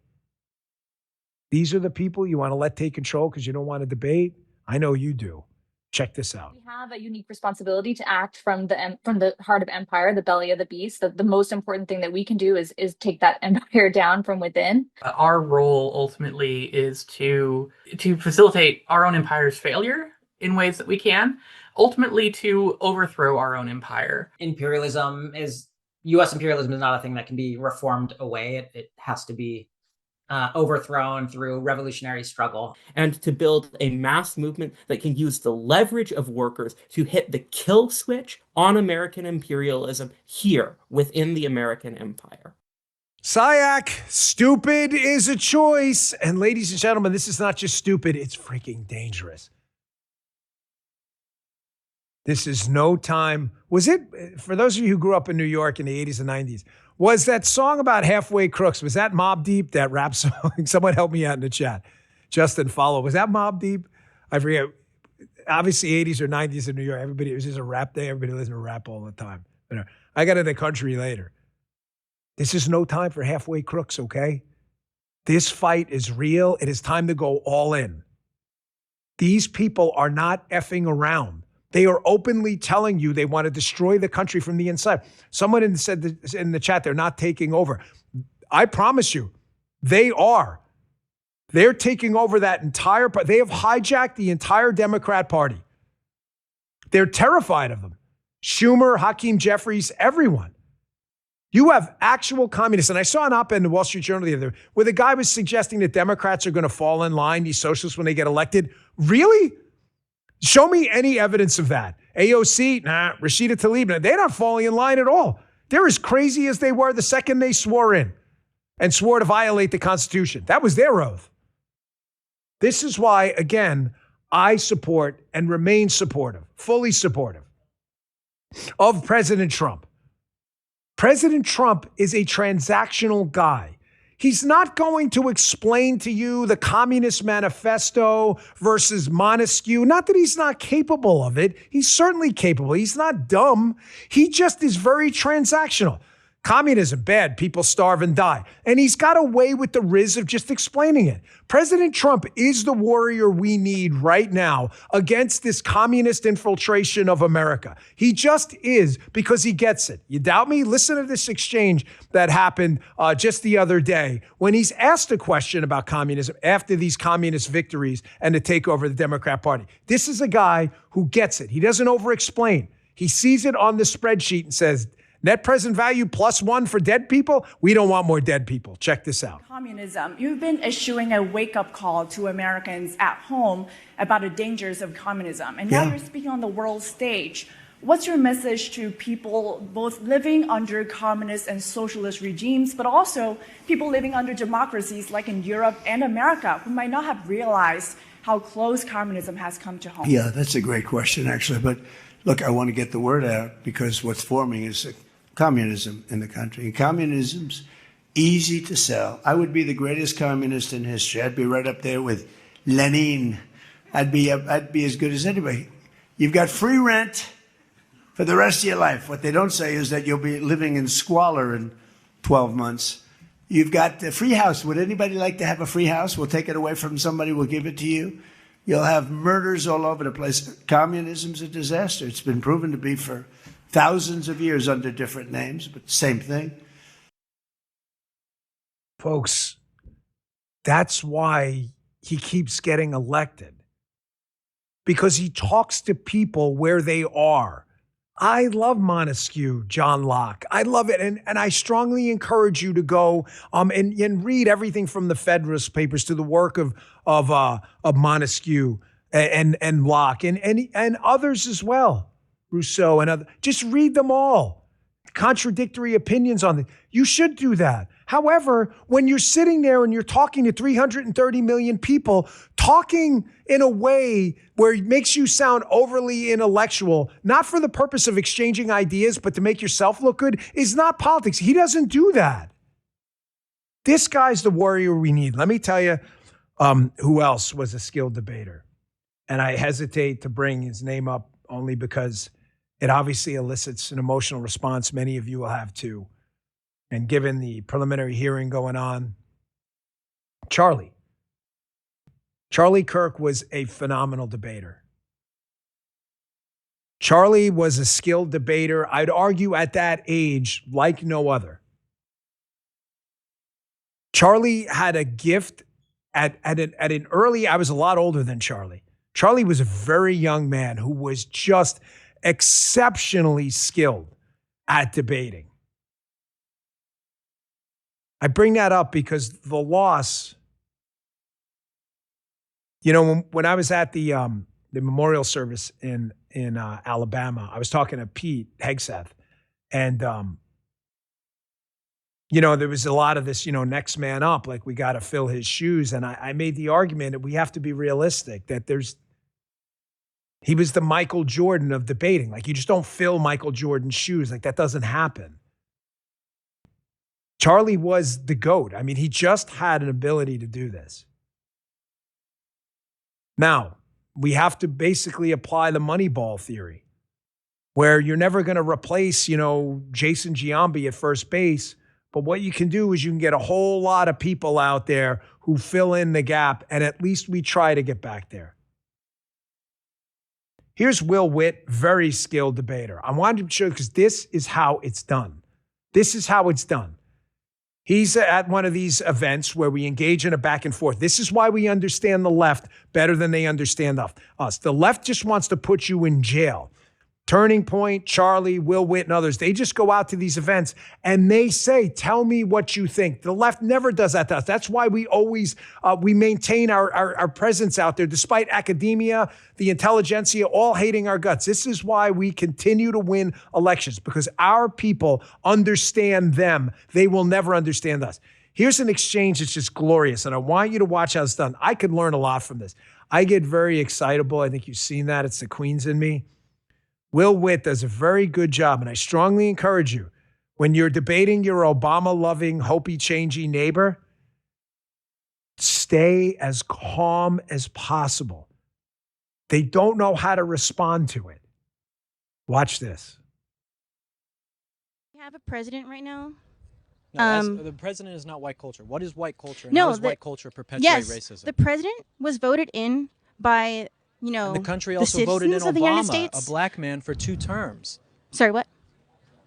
These are the people you want to let take control because you don't want to debate? I know you do. Check this out. We have a unique responsibility to act from the heart of empire, the belly of the beast. The most important thing that we can do is take that empire down from within. Our role ultimately is to facilitate our own empire's failure in ways that we can, ultimately to overthrow our own empire. U.S. imperialism is not a thing that can be reformed away. It has to be overthrown through revolutionary struggle. And to build a mass movement that can use the leverage of workers to hit the kill switch on American imperialism here within the American empire. Sayak, stupid is a choice. And ladies and gentlemen, this is not just stupid, it's freaking dangerous. This is no time. Was it, for those of you who grew up in New York in the 80s and 90s, was that song about halfway crooks, was that Mobb Deep, that rap song? Someone help me out in the chat. Justin Follow. Was that Mobb Deep? I forget. Obviously, 80s or 90s in New York, it was just a rap day. Everybody listened to rap all the time. I got in the country later. This is no time for halfway crooks, okay? This fight is real. It is time to go all in. These people are not effing around. They are openly telling you they want to destroy the country from the inside. Someone said in the chat, they're not taking over. I promise you, they are. They're taking over that entire part. They have hijacked the entire Democrat Party. They're terrified of them. Schumer, Hakeem Jeffries, everyone. You have actual communists. And I saw an op-ed in the Wall Street Journal the other day where the guy was suggesting that Democrats are going to fall in line, these socialists, when they get elected. Really? Show me any evidence of that. AOC, nah. Rashida Tlaib, nah. They're not falling in line at all. They're as crazy as they were the second they swore in and swore to violate the Constitution. That was their oath. This is why, again, I support and remain supportive, fully supportive of President Trump. President Trump is a transactional guy. He's not going to explain to you the Communist Manifesto versus Montesquieu. Not that he's not capable of it. He's certainly capable. He's not dumb. He just is very transactional. Communism, bad. People starve and die. And he's got away with the riz of just explaining it. President Trump is the warrior we need right now against this communist infiltration of America. He just is, because he gets it. You doubt me? Listen to this exchange that happened just the other day when he's asked a question about communism after these communist victories and the takeover of the Democrat Party. This is a guy who gets it. He doesn't over-explain. He sees it on the spreadsheet and says, net present value +1 for dead people? We don't want more dead people. Check this out. Communism. You've been issuing a wake-up call to Americans at home about the dangers of communism. And now you're speaking on the world stage. What's your message to people both living under communist and socialist regimes, but also people living under democracies like in Europe and America who might not have realized how close communism has come to home? Yeah, that's a great question, actually. But look, I want to get the word out because what's forming is communism in the country. And communism's easy to sell. I would be the greatest communist in history. I'd be right up there with Lenin. I'd be as good as anybody. You've got free rent for the rest of your life. What they don't say is that you'll be living in squalor in 12 months. You've got a free house. Would anybody like to have a free house? We'll take it away from somebody. We'll give it to you. You'll have murders all over the place. Communism's a disaster. It's been proven to be for thousands of years under different names, but same thing. Folks, that's why he keeps getting elected. Because he talks to people where they are. I love Montesquieu, John Locke. I love it. And I strongly encourage you to go and read everything from the Federalist Papers to the work of Montesquieu and Locke and others as well. Rousseau and others. Just read them all. Contradictory opinions on it. You should do that. However, when you're sitting there and you're talking to 330 million people, talking in a way where it makes you sound overly intellectual, not for the purpose of exchanging ideas, but to make yourself look good, is not politics. He doesn't do that. This guy's the warrior we need. Let me tell you who else was a skilled debater. And I hesitate to bring his name up only because it obviously elicits an emotional response. Many of you will have too. And given the preliminary hearing going on, Charlie Kirk was a phenomenal debater. Charlie was a skilled debater. I'd argue at that age like no other. Charlie had a gift at an early, I was a lot older than Charlie. Charlie was a very young man who was just exceptionally skilled at debating. I bring that up because the loss, when I was at the memorial service in Alabama, I was talking to Pete Hegseth, and there was a lot of this, next man up, like we got to fill his shoes. And I made the argument that we have to be realistic, that he was the Michael Jordan of debating. Like, you just don't fill Michael Jordan's shoes. Like, that doesn't happen. Charlie was the GOAT. I mean, he just had an ability to do this. Now, we have to basically apply the Moneyball theory, where you're never going to replace, Jason Giambi at first base. But what you can do is you can get a whole lot of people out there who fill in the gap, and at least we try to get back there. Here's Will Witt, very skilled debater. I wanted to show you because this is how it's done. This is how it's done. He's at one of these events where we engage in a back and forth. This is why we understand the left better than they understand us. The left just wants to put you in jail. Turning Point, Charlie, Will Witt, and others, they just go out to these events and they say, tell me what you think. The left never does that to us. That's why we always, we maintain our presence out there, despite academia, the intelligentsia, all hating our guts. This is why we continue to win elections, because our people understand them. They will never understand us. Here's an exchange that's just glorious, and I want you to watch how it's done. I could learn a lot from this. I get very excitable. I think you've seen that. It's the Queens in me. Will Witt does a very good job, and I strongly encourage you, when you're debating your Obama-loving, hopey-changey neighbor, stay as calm as possible. They don't know how to respond to it. Watch this. We have a president right now. No, the president is not white culture. What is white culture? And No, how does white culture perpetuate racism? The president was voted in by, And the country the also voted in citizens of the United Obama, States. a black man, for 2 terms. Sorry, what?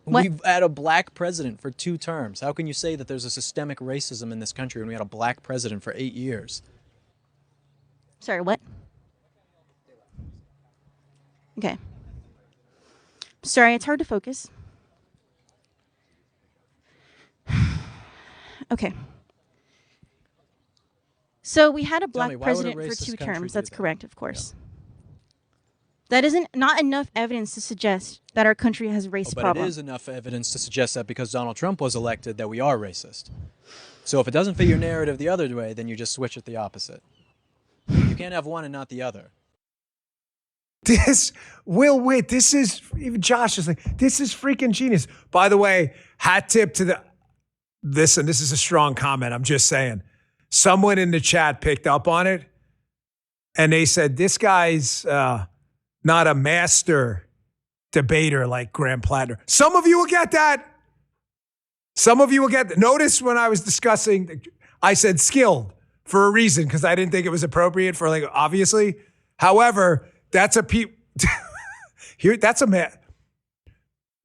What? We've had a black president for 2 terms. How can you say that there's a systemic racism in this country when we had a black president for 8 years? Sorry, what? Okay. Sorry, it's hard to focus. Okay. So we had a black me, why would a president for racist 2 country terms. do That's that? correct, of course. That isn't not enough evidence to suggest that our country has a race But problem. it is enough evidence to suggest that because Donald Trump was elected that we are racist. So if it doesn't fit your narrative the other way, then you just switch it the opposite. You can't have one and not the other. This, Will Witt, this is, even Josh is like, this is freaking genius. By the way, hat tip to this is a strong comment, I'm just saying. Someone in the chat picked up on it, and they said, this guy's not a master debater like Graham Platner. Some of you will get that. Some of you will get that. Notice when I was discussing, I said skilled for a reason, because I didn't think it was appropriate for, like, obviously. However, that's a here. That's a man.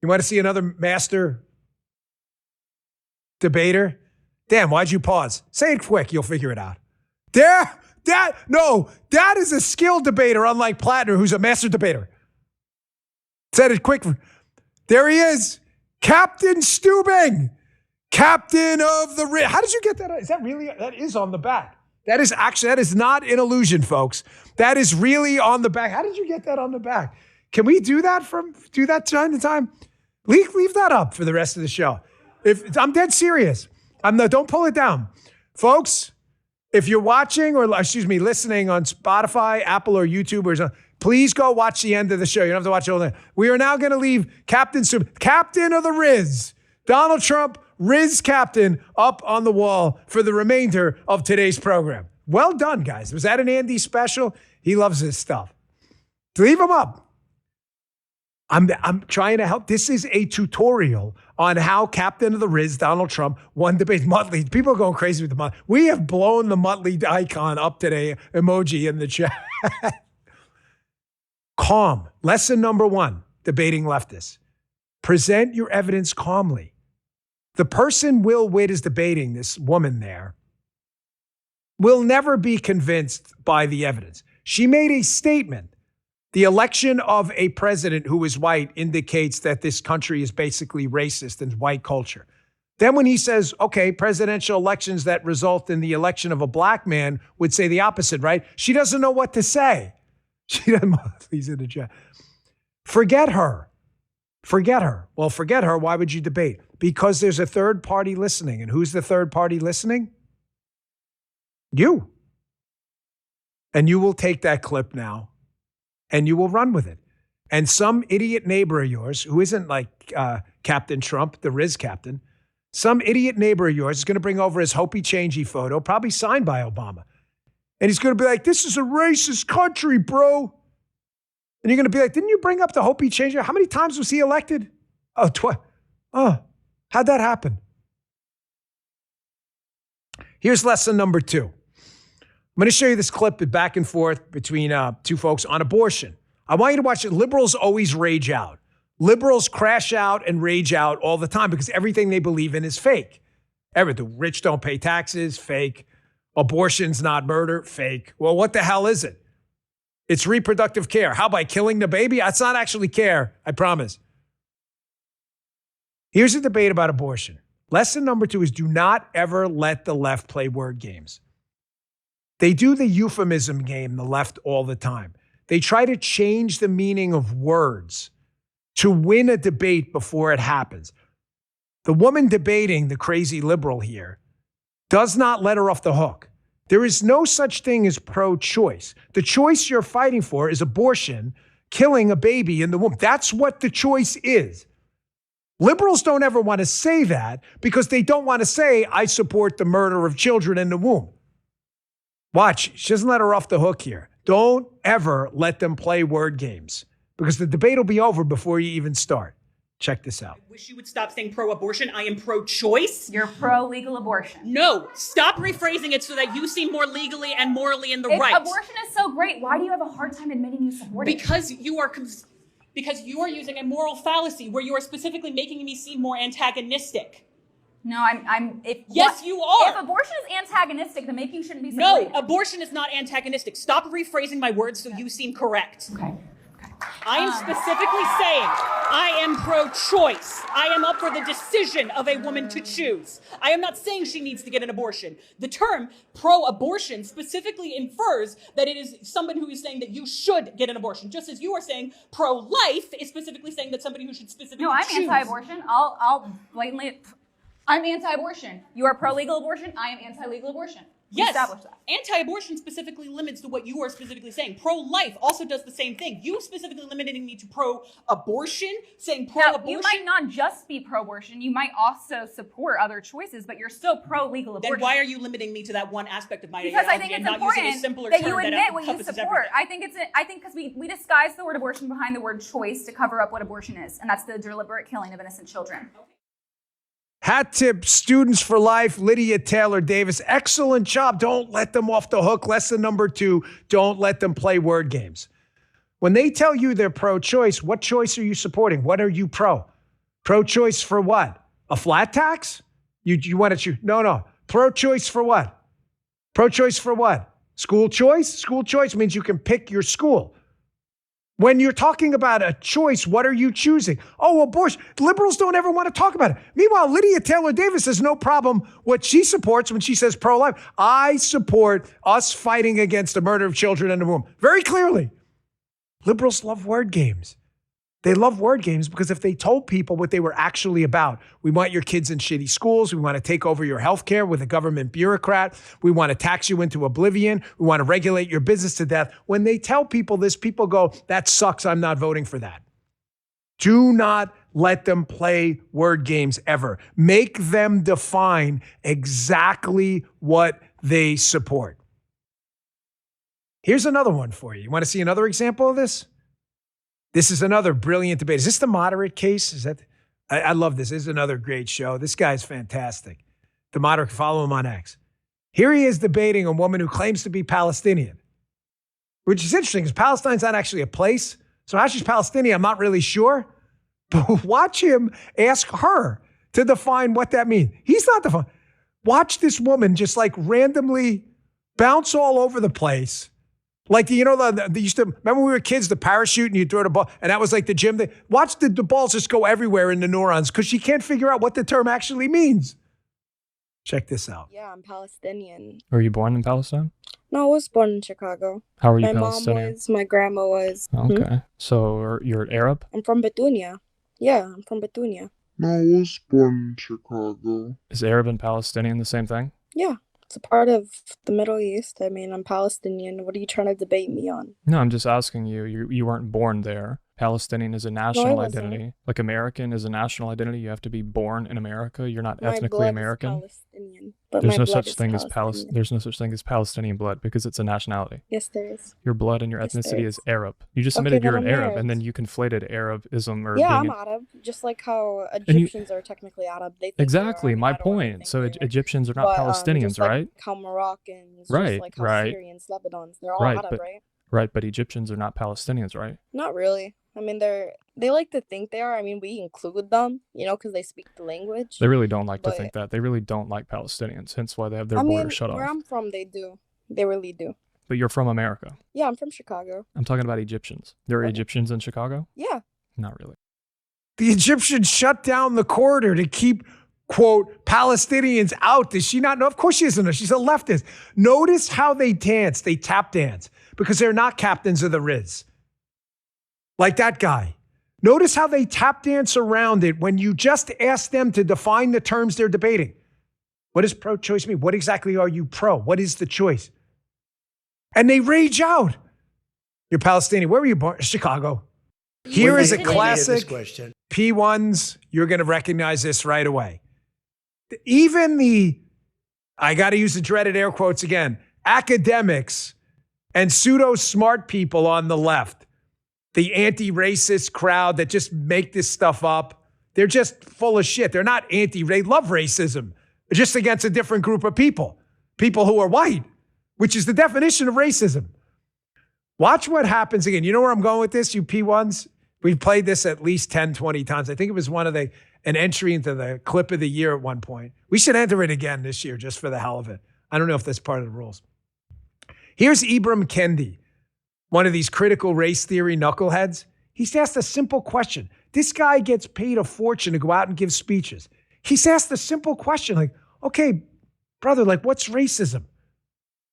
You want to see another master debater? Damn, why'd you pause? Say it quick. You'll figure it out. That is a skilled debater, unlike Platner, who's a master debater. Said it quick. There he is. Captain Stubing. Captain of the Ring. How did you get that? Is that really? That is on the back. That is not an illusion, folks. That is really on the back. How did you get that on the back? Can we do that time to time? Leave that up for the rest of the show. I'm dead serious. Don't pull it down. Folks, if you're watching listening on Spotify, Apple, or YouTube, or something, please go watch the end of the show. You don't have to watch it all day. We are now going to leave Captain of the Riz, Donald Trump, Riz Captain, up on the wall for the remainder of today's program. Well done, guys. Was that an Andy special? He loves this stuff. Leave him up. I'm trying to help. This is a tutorial on how Captain of the Riz, Donald Trump, won debate. Muttley. People are going crazy with the Muttley. We have blown the Muttley icon up today, emoji in the chat. Calm. Lesson number 1, debating leftists. Present your evidence calmly. The person Will Witt is debating, this woman there, will never be convinced by the evidence. She made a statement. The election of a president who is white indicates that this country is basically racist and white culture. Then when he says, okay, presidential elections that result in the election of a black man would say the opposite, right? She doesn't know what to say. She doesn't. He's in the chat. Forget her. Forget her. Well, forget her. Why would you debate? Because there's a third party listening. And who's the third party listening? You. And you will take that clip now and you will run with it. And some idiot neighbor of yours, who isn't like Captain Trump, the Riz captain, some idiot neighbor of yours is going to bring over his Hopi changey photo, probably signed by Obama. And he's going to be like, this is a racist country, bro. And you're going to be like, didn't you bring up the Hopi changey? How many times was he elected? Oh, how'd that happen? Here's lesson number 2. I'm going to show you this clip back and forth between two folks on abortion. I want you to watch it. Liberals always rage out. Liberals crash out and rage out all the time because everything they believe in is fake. Everything. The rich don't pay taxes, fake. Abortion's not murder, fake. Well, what the hell is it? It's reproductive care. How, by killing the baby? That's not actually care, I promise. Here's a debate about abortion. Lesson number 2 is do not ever let the left play word games. They do the euphemism game, the left, all the time. They try to change the meaning of words to win a debate before it happens. The woman debating, the crazy liberal here, does not let her off the hook. There is no such thing as pro-choice. The choice you're fighting for is abortion, killing a baby in the womb. That's what the choice is. Liberals don't ever want to say that because they don't want to say, I support the murder of children in the womb. Watch, she doesn't let her off the hook here. Don't ever let them play word games because the debate will be over before you even start. Check this out. I wish you would stop saying pro-abortion. I am pro-choice. You're pro-legal abortion. No, stop rephrasing it so that you seem more legally and morally in the right. Abortion is so great. Why do you have a hard time admitting you support it? Because you are using a moral fallacy where you are specifically making me seem more antagonistic. No, Yes, you are. If abortion is antagonistic, then maybe you shouldn't be saying No, abortion is not antagonistic. Stop rephrasing my words so you seem correct. Okay. I am specifically saying I am pro-choice. I am up for the decision of a woman to choose. I am not saying she needs to get an abortion. The term pro-abortion specifically infers that it is someone who is saying that you should get an abortion, just as you are saying pro-life is specifically saying that somebody who should specifically No, I'm choose. anti-abortion. I'll blatantly... I'm anti-abortion. You are pro-legal abortion. I am anti-legal abortion. Yes, Establish that. Anti-abortion specifically limits to what you are specifically saying. Pro-life also does the same thing. You specifically limiting me to pro-abortion, saying pro-abortion. Now, you might not just be pro-abortion. You might also support other choices, but you're still pro-legal abortion. Then why are you limiting me to that one aspect of my Because I ideology think it's and not important using a simpler that term you admit that what you encompasses support. everything? I think because we disguise the word abortion behind the word choice to cover up what abortion is, and that's the deliberate killing of innocent children. Hat tip, Students for Life, Lydia Taylor Davis. Excellent job. Don't let them off the hook. Lesson number 2, don't let them play word games. When they tell you they're pro-choice, what choice are you supporting? What are you pro? Pro-choice for what? A flat tax? You want to choose? No. Pro-choice for what? Pro-choice for what? School choice? School choice means you can pick your school. When you're talking about a choice, what are you choosing? Oh, abortion. Liberals don't ever want to talk about it. Meanwhile, Lydia Taylor Davis has no problem what she supports when she says pro-life. I support us fighting against the murder of children in the womb. Very clearly. Liberals love word games. They love word games because if they told people what they were actually about, we want your kids in shitty schools, we want to take over your health care with a government bureaucrat, we want to tax you into oblivion, we want to regulate your business to death. When they tell people this, people go, that sucks, I'm not voting for that. Do not let them play word games ever. Make them define exactly what they support. Here's another one for you. You want to see another example of this? This is another brilliant debate. Is this the moderate case? Is that? I love this. This is another great show. This guy's fantastic. The moderate, follow him on X. Here he is debating a woman who claims to be Palestinian, which is interesting because Palestine's not actually a place. So how she's Palestinian, I'm not really sure. But watch him ask her to define what that means. He's not defining. Watch this woman just like randomly bounce all over the place. Like, you know, they used to, remember when we were kids, the parachute and you throw the ball, and that was like the gym thing. Watch the balls just go everywhere in the neurons because she can't figure out what the term actually means. Check this out. Yeah, I'm Palestinian. Were you born in Palestine? No, I was born in Chicago. How are you My Palestinian? mom was, my grandma was. Okay. So you're Arab? I'm from Batunia. Yeah, I'm from Batunia. No, I was born in Chicago. Is Arab and Palestinian the same thing? Yeah, it's a part of the Middle East. I mean, I'm Palestinian. What are you trying to debate me on? No, I'm just asking you. You weren't born there. Palestinian is a national wasn't. identity. Like American is a national identity. You have to be born in America. You're not My ethnically blood American. is Palestinian, but There's my no blood such is thing as Palestinian. There's no such thing as Palestinian blood because it's a nationality. Yes, there is. Your blood and your Yes, there ethnicity is. is Arab. You just Okay, admitted then you're an I'm Arab, Arab. and then you conflated Arabism or Yeah, being I'm Arab, just like how you- Egyptians are technically Arab. They think they're exactly Arab, my and I don't really point. think So they are. Egyptians are not But, Palestinians, just like right? how Moroccans, Right, just like how right. Syrians, Lebanons, they're all Right, Arab, but right? right, but Egyptians are not Palestinians, right? Not really. I mean, they like to think they are. I mean, we include them, you know, because they speak the language. They really don't like to But- think that. They really don't like Palestinians, hence why they have their I border mean, shut where off. I'm from, they do. They really do. But you're from America. Yeah, I'm from Chicago. I'm talking about Egyptians. There are Okay. Egyptians in Chicago? Yeah. Not really. The Egyptians shut down the corridor to keep, quote, Palestinians out. Does she not know? Of course she doesn't know. She's a leftist. Notice how they dance. They tap dance because they're not captains of the Riz. Like that guy. Notice how they tap dance around it when you just ask them to define the terms they're debating. What does pro-choice mean? What exactly are you pro? What is the choice? And they rage out. You're Palestinian. Where were you born? Chicago. Here is a When you hear this classic question. P1s. You're going to recognize this right away. Even I got to use the dreaded air quotes again, academics and pseudo-smart people on the left, the anti-racist crowd that just make this stuff up, they're just full of shit. They're not they love racism. They're just against a different group of people who are white, which is the definition of racism. Watch what happens again. You know where I'm going with this, you P1s? We've played this at least 10, 20 times. I think it was an entry into the clip of the year at one point. We should enter it again this year just for the hell of it. I don't know if that's part of the rules. Here's Ibram Kendi, one of these critical race theory knuckleheads. He's asked a simple question. This guy gets paid a fortune to go out and give speeches. He's asked a simple question like, okay, brother, like what's racism?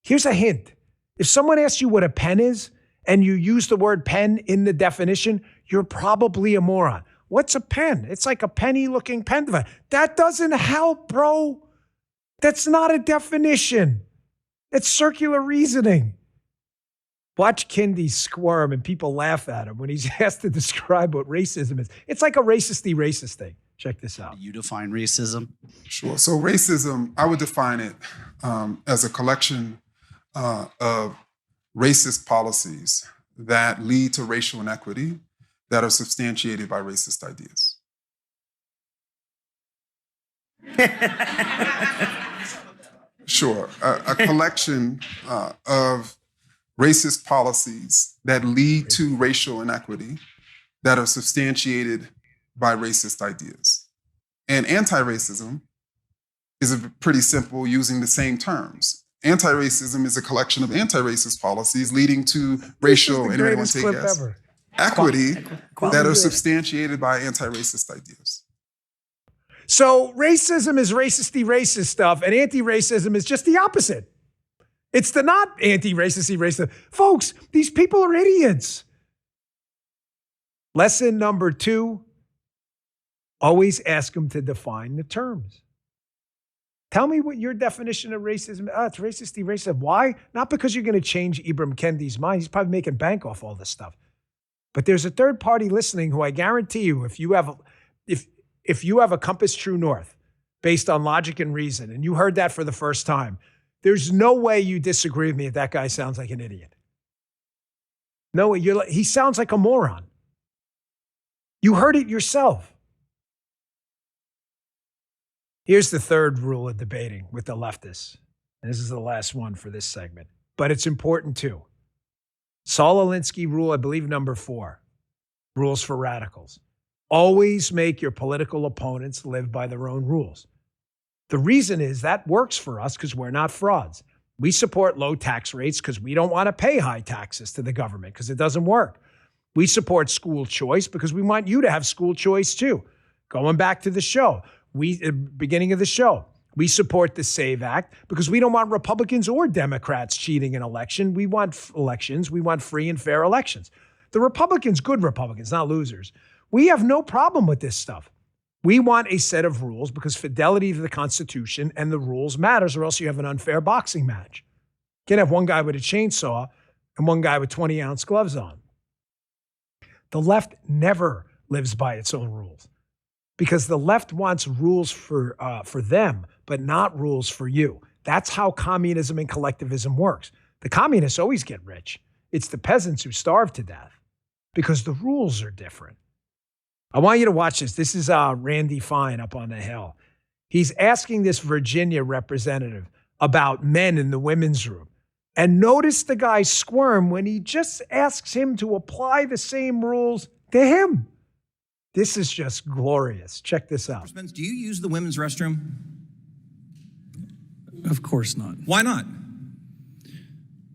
Here's a hint. If someone asks you what a pen is and you use the word pen in the definition, you're probably a moron. What's a pen? It's like a penny-looking pen device. That doesn't help, bro. That's not a definition. It's circular reasoning. Watch Kendi squirm and people laugh at him when he's asked to describe what racism is. It's like a racist thing. Check this out. You define racism? Sure. So racism, I would define it as a collection of racist policies that lead to racial inequity that are substantiated by racist ideas. Sure. A collection of racist policies that lead to racial inequity that are substantiated by racist ideas. And anti-racism is pretty simple using the same terms. Anti-racism is a collection of anti-racist policies leading to racial, and everyone take yes, equity that are substantiated by anti-racist ideas. So racism is racist stuff, and anti-racism is just the opposite. It's the not anti-racisty racist. Folks, these people are idiots. Lesson number 2, always ask them to define the terms. Tell me what your definition of racism is. It's racist, racist. Why? Not because you're going to change Ibram Kendi's mind. He's probably making bank off all this stuff. But there's a third party listening who I guarantee you, if you have a compass true north based on logic and reason, and you heard that for the first time, there's no way you disagree with me if that guy sounds like an idiot. No, he sounds like a moron. You heard it yourself. Here's the third rule of debating with the leftists. And this is the last one for this segment, but it's important too. Saul Alinsky rule, I believe, number 4, rules for radicals. Always make your political opponents live by their own rules. The reason is that works for us because we're not frauds. We support low tax rates because we don't want to pay high taxes to the government because it doesn't work. We support school choice because we want you to have school choice too. Going back to the show, beginning of the show, we support the SAVE Act because we don't want Republicans or Democrats cheating an election. We want elections. We want free and fair elections. The Republicans, good Republicans, not losers. We have no problem with this stuff. We want a set of rules because fidelity to the Constitution and the rules matters, or else you have an unfair boxing match. You can't have one guy with a chainsaw and one guy with 20-ounce gloves on. The left never lives by its own rules because the left wants rules for them, but not rules for you. That's how communism and collectivism works. The communists always get rich. It's the peasants who starve to death because the rules are different. I want you to watch this. This is Randy Fine up on the Hill. He's asking this Virginia representative about men in the women's room. And notice the guy squirm when he just asks him to apply the same rules to him. This is just glorious. Check this out. Do you use the women's restroom? Of course not. Why not?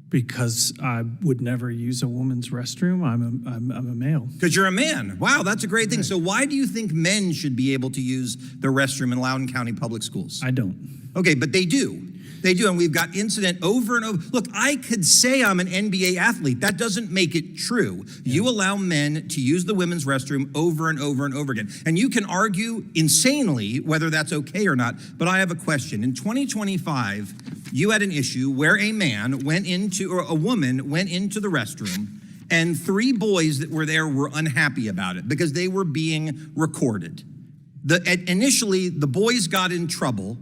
Because I would never use a woman's restroom. I'm a male. Because you're a man. Wow, that's a great thing. So why do you think men should be able to use the restroom in Loudoun County Public Schools? I don't. Okay, but they do. They do, and we've got incident over and over. Look, I could say I'm an NBA athlete. That doesn't make it true. You allow men to use the women's restroom over and over and over again. And you can argue insanely whether that's okay or not, but I have a question. In 2025, you had an issue where a man went into, or a woman went into the restroom, and 3 boys that were there were unhappy about it because they were being recorded. Initially, the boys got in trouble.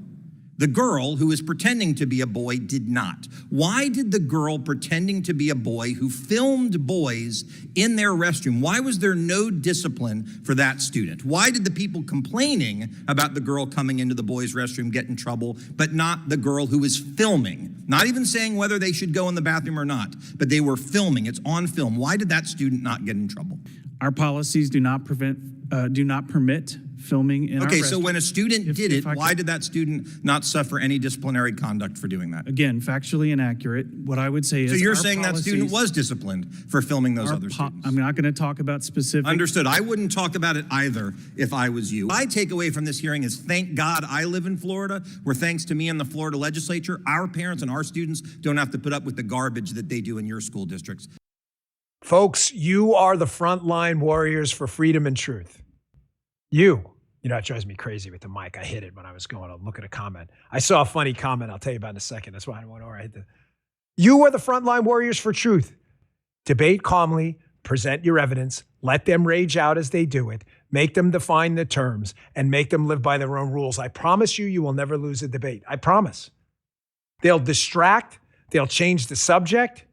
The girl who was pretending to be a boy did not. Why did the girl pretending to be a boy who filmed boys in their restroom, why was there no discipline for that student? Why did the people complaining about the girl coming into the boys' restroom get in trouble, but not the girl who was filming? Not even saying whether they should go in the bathroom or not, but they were filming. It's on film. Why did that student not get in trouble? Our policies do not permit filming in our Okay, so restroom. when a student did it, why did that student not suffer any disciplinary conduct for doing that? Again, factually inaccurate. What I would say is, so you're saying that student was disciplined for filming those other students? I'm not going to talk about specific. Understood. I wouldn't talk about it either if I was you. What I take away from this hearing is thank God I live in Florida, where thanks to me and the Florida legislature, our parents and our students don't have to put up with the garbage that they do in your school districts. Folks, you are the frontline warriors for freedom and truth. You know, it drives me crazy with the mic. I hit it when I was going to look at a comment. I saw a funny comment I'll tell you about in a second. That's why I went over. I hit the. You are the frontline warriors for truth. Debate calmly, present your evidence, let them rage out as they do it, make them define the terms, and make them live by their own rules. I promise you, you will never lose a debate. I promise. They'll distract, they'll change the subject,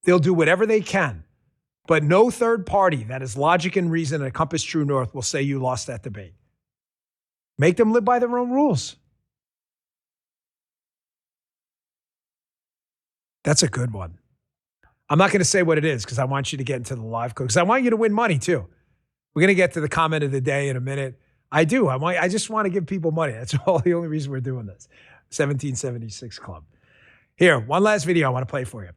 they'll do whatever they can. But no third party that has logic and reason and a compass true north will say you lost that debate. Make them live by their own rules. That's a good one. I'm not going to say what it is because I want you to get into the live code because I want you to win money too. We're going to get to the comment of the day in a minute. I do. I just want to give people money. That's all the only reason we're doing this. 1776 Club. Here, one last video I want to play for you.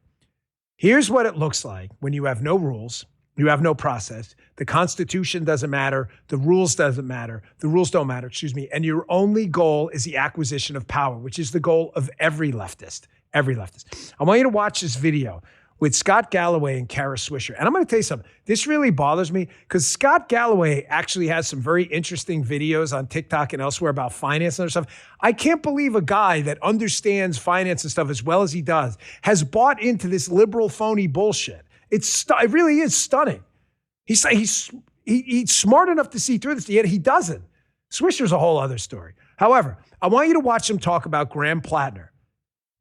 Here's what it looks like when you have no rules. You have no process. The Constitution doesn't matter. The rules doesn't matter. The rules don't matter, and your only goal is the acquisition of power, which is the goal of every leftist. Every leftist. I want you to watch this video with Scott Galloway and Kara Swisher. And I'm going to tell you something. This really bothers me because Scott Galloway actually has some very interesting videos on TikTok and elsewhere about finance and other stuff. I can't believe a guy that understands finance and stuff as well as he does has bought into this liberal phony bullshit. It really is stunning. He's smart enough to see through this, yet he doesn't. Swisher's a whole other story. However, I want you to watch him talk about Graham Platner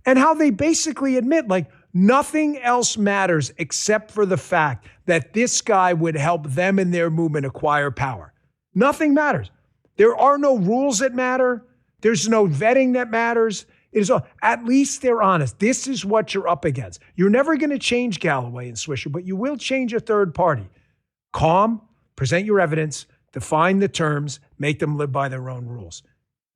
and how they basically admit, like, Nothing else matters except for the fact that this guy would help them and their movement acquire power. Nothing matters. There are no rules that matter. There's no vetting that matters. It is all, at least they're honest. This is what you're up against. You're never going to change Galloway and Swisher, but you will change a third party. Calm, present your evidence, define the terms, make them live by their own rules.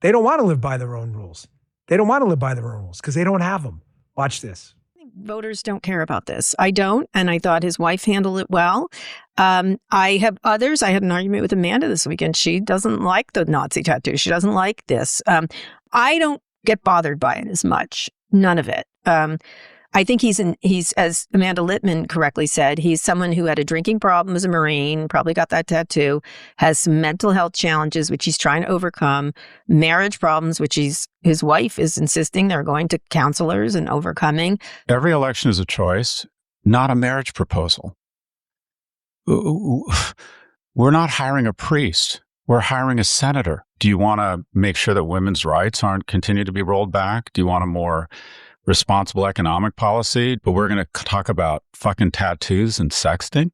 They don't want to live by their own rules. They don't want to live by their own rules because they don't have them. Watch this. Voters don't care about this. I don't, and I thought his wife handled it well. I have others. I had an argument with Amanda this weekend. She doesn't like the Nazi tattoo. She doesn't like this. I don't get bothered by it as much. None of it. I think he's, as Amanda Littman correctly said, he's someone who had a drinking problem as a Marine, probably got that tattoo, has some mental health challenges, which he's trying to overcome, marriage problems, which his wife is insisting they're going to counselors and overcoming. Every election is a choice, not a marriage proposal. We're not hiring a priest. We're hiring a senator. Do you want to make sure that women's rights aren't continue to be rolled back? Do you want a more responsible economic policy? But we're going to talk about fucking tattoos and sexting?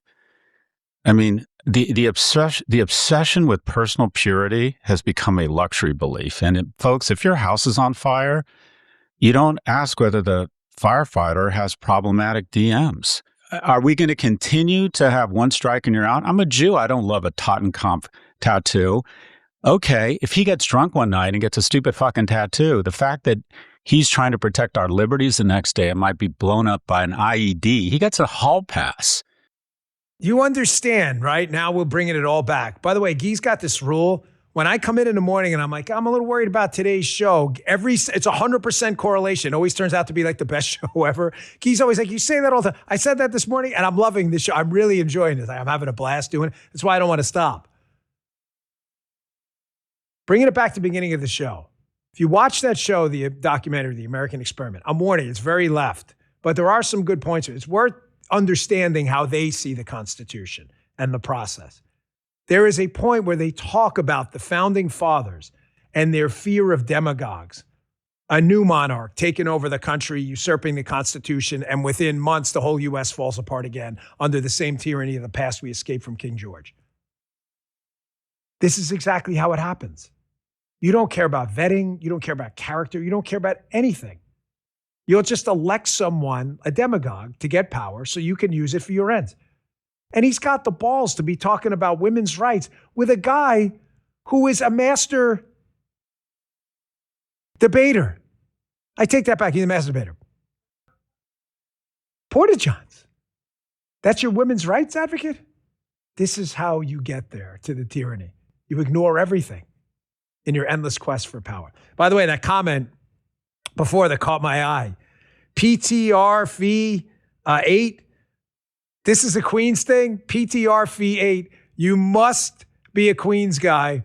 I mean, the obsession with personal purity has become a luxury belief. And folks, if your house is on fire, you don't ask whether the firefighter has problematic DMs. Are we going to continue to have one strike and you're out? I'm a Jew. I don't love a Totenkopf tattoo. Okay, if he gets drunk one night and gets a stupid fucking tattoo, the fact that he's trying to protect our liberties the next day and might be blown up by an IED, he gets a hall pass. You understand, right? Now we're bringing it all back. By the way, Guy's got this rule. When I come in the morning and I'm like, I'm a little worried about today's show, it's 100% correlation. It always turns out to be like the best show ever. Guy's always like, you say that all the time. I said that this morning and I'm loving this show. I'm really enjoying this. I'm having a blast doing it. That's why I don't want to stop. Bringing it back to the beginning of the show. If you watch that show, the documentary, The American Experiment, I'm warning you, it's very left, but there are some good points. It's worth understanding how they see the Constitution and the process. There is a point where they talk about the founding fathers and their fear of demagogues, a new monarch taking over the country, usurping the Constitution, and within months, the whole U.S. falls apart again under the same tyranny of the past we escaped from King George. This is exactly how it happens. You don't care about vetting. You don't care about character. You don't care about anything. You'll just elect someone, a demagogue, to get power so you can use it for your ends. And he's got the balls to be talking about women's rights with a guy who is a master debater. I take that back. He's a master debater. Porta-Johns. That's your women's rights advocate? This is how you get there to the tyranny. You ignore everything in your endless quest for power. By the way, that comment before that caught my eye. PTR fee 8. This is a Queens thing. PTR fee 8. You must be a Queens guy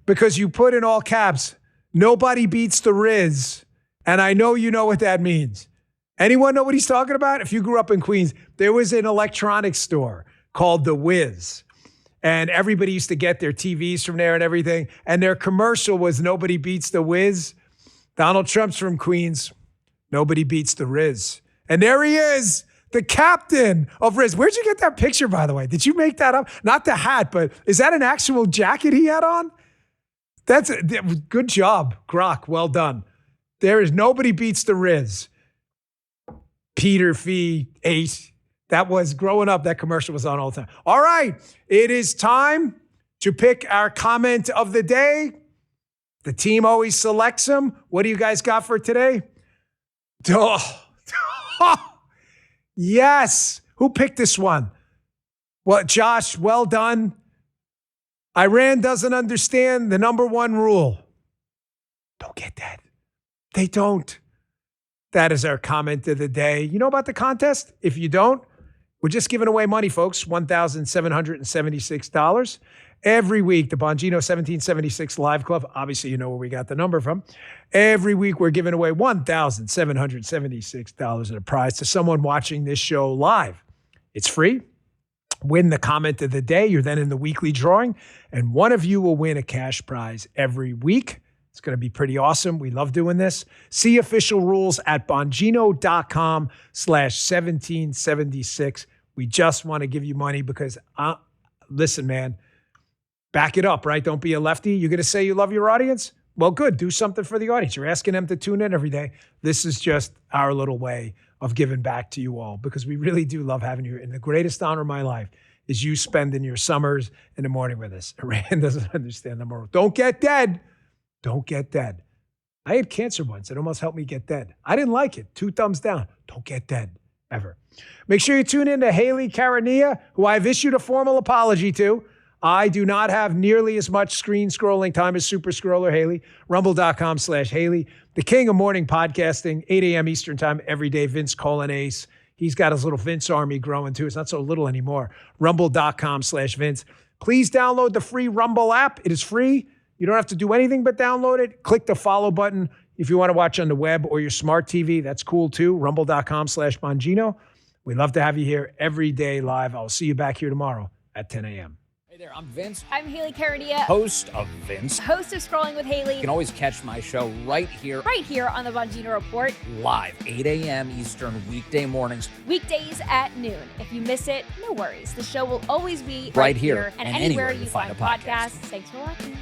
because you put in all caps, nobody beats the Riz. And I know you know what that means. Anyone know what he's talking about? If you grew up in Queens, there was an electronics store called The Wiz. And everybody used to get their TVs from there and everything. And their commercial was nobody beats the Wiz. Donald Trump's from Queens. Nobody beats the Riz. And there he is, the captain of Riz. Where'd you get that picture, by the way? Did you make that up? Not the hat, but is that an actual jacket he had on? That's a good job, Grok. Well done. There is nobody beats the Riz. Peter Fee 8. That was growing up. That commercial was on all the time. All right. It is time to pick our comment of the day. The team always selects them. What do you guys got for today? Yes. Who picked this one? Well, Josh, well done. Iran doesn't understand the number one rule. Don't get that. They don't. That is our comment of the day. You know about the contest? If you don't, we're just giving away money, folks. $1,776. Every week, the Bongino 1776 Live Club. Obviously, you know where we got the number from. Every week, we're giving away $1,776 in a prize to someone watching this show live. It's free. Win the comment of the day. You're then in the weekly drawing, and one of you will win a cash prize every week. It's going to be pretty awesome. We love doing this. See official rules at Bongino.com/1776. We just want to give you money because, listen, man, back it up, right? Don't be a lefty. You're going to say you love your audience? Well, good. Do something for the audience. You're asking them to tune in every day. This is just our little way of giving back to you all because we really do love having you. And the greatest honor of my life is you spending your summers in the morning with us. Iran doesn't understand the moral. Don't get dead. Don't get dead. I had cancer once. It almost helped me get dead. I didn't like it. 2 thumbs down. Don't get dead, ever. Make sure you tune in to Haley Karania, who I've issued a formal apology to. I do not have nearly as much screen scrolling time as Super Scroller Haley. Rumble.com/Haley. The king of morning podcasting, 8 a.m. Eastern time every day. Vince Colon-Ace. He's got his little Vince army growing too. It's not so little anymore. Rumble.com/Vince. Please download the free Rumble app. It is free. You don't have to do anything but download it. Click the follow button if you want to watch on the web or your smart TV. That's cool too. Rumble.com/Bongino. We love to have you here every day live. I'll see you back here tomorrow at 10 a.m. Hey there, I'm Vince. I'm Haley Karania, Host of Vince. host of Scrolling with Haley. You can always catch my show right here On the Bongino Report. live, 8 a.m. Eastern, weekday mornings. Weekdays at noon. If you miss it, no worries. The show will always be Right here and and anywhere you find podcasts. Thanks for watching.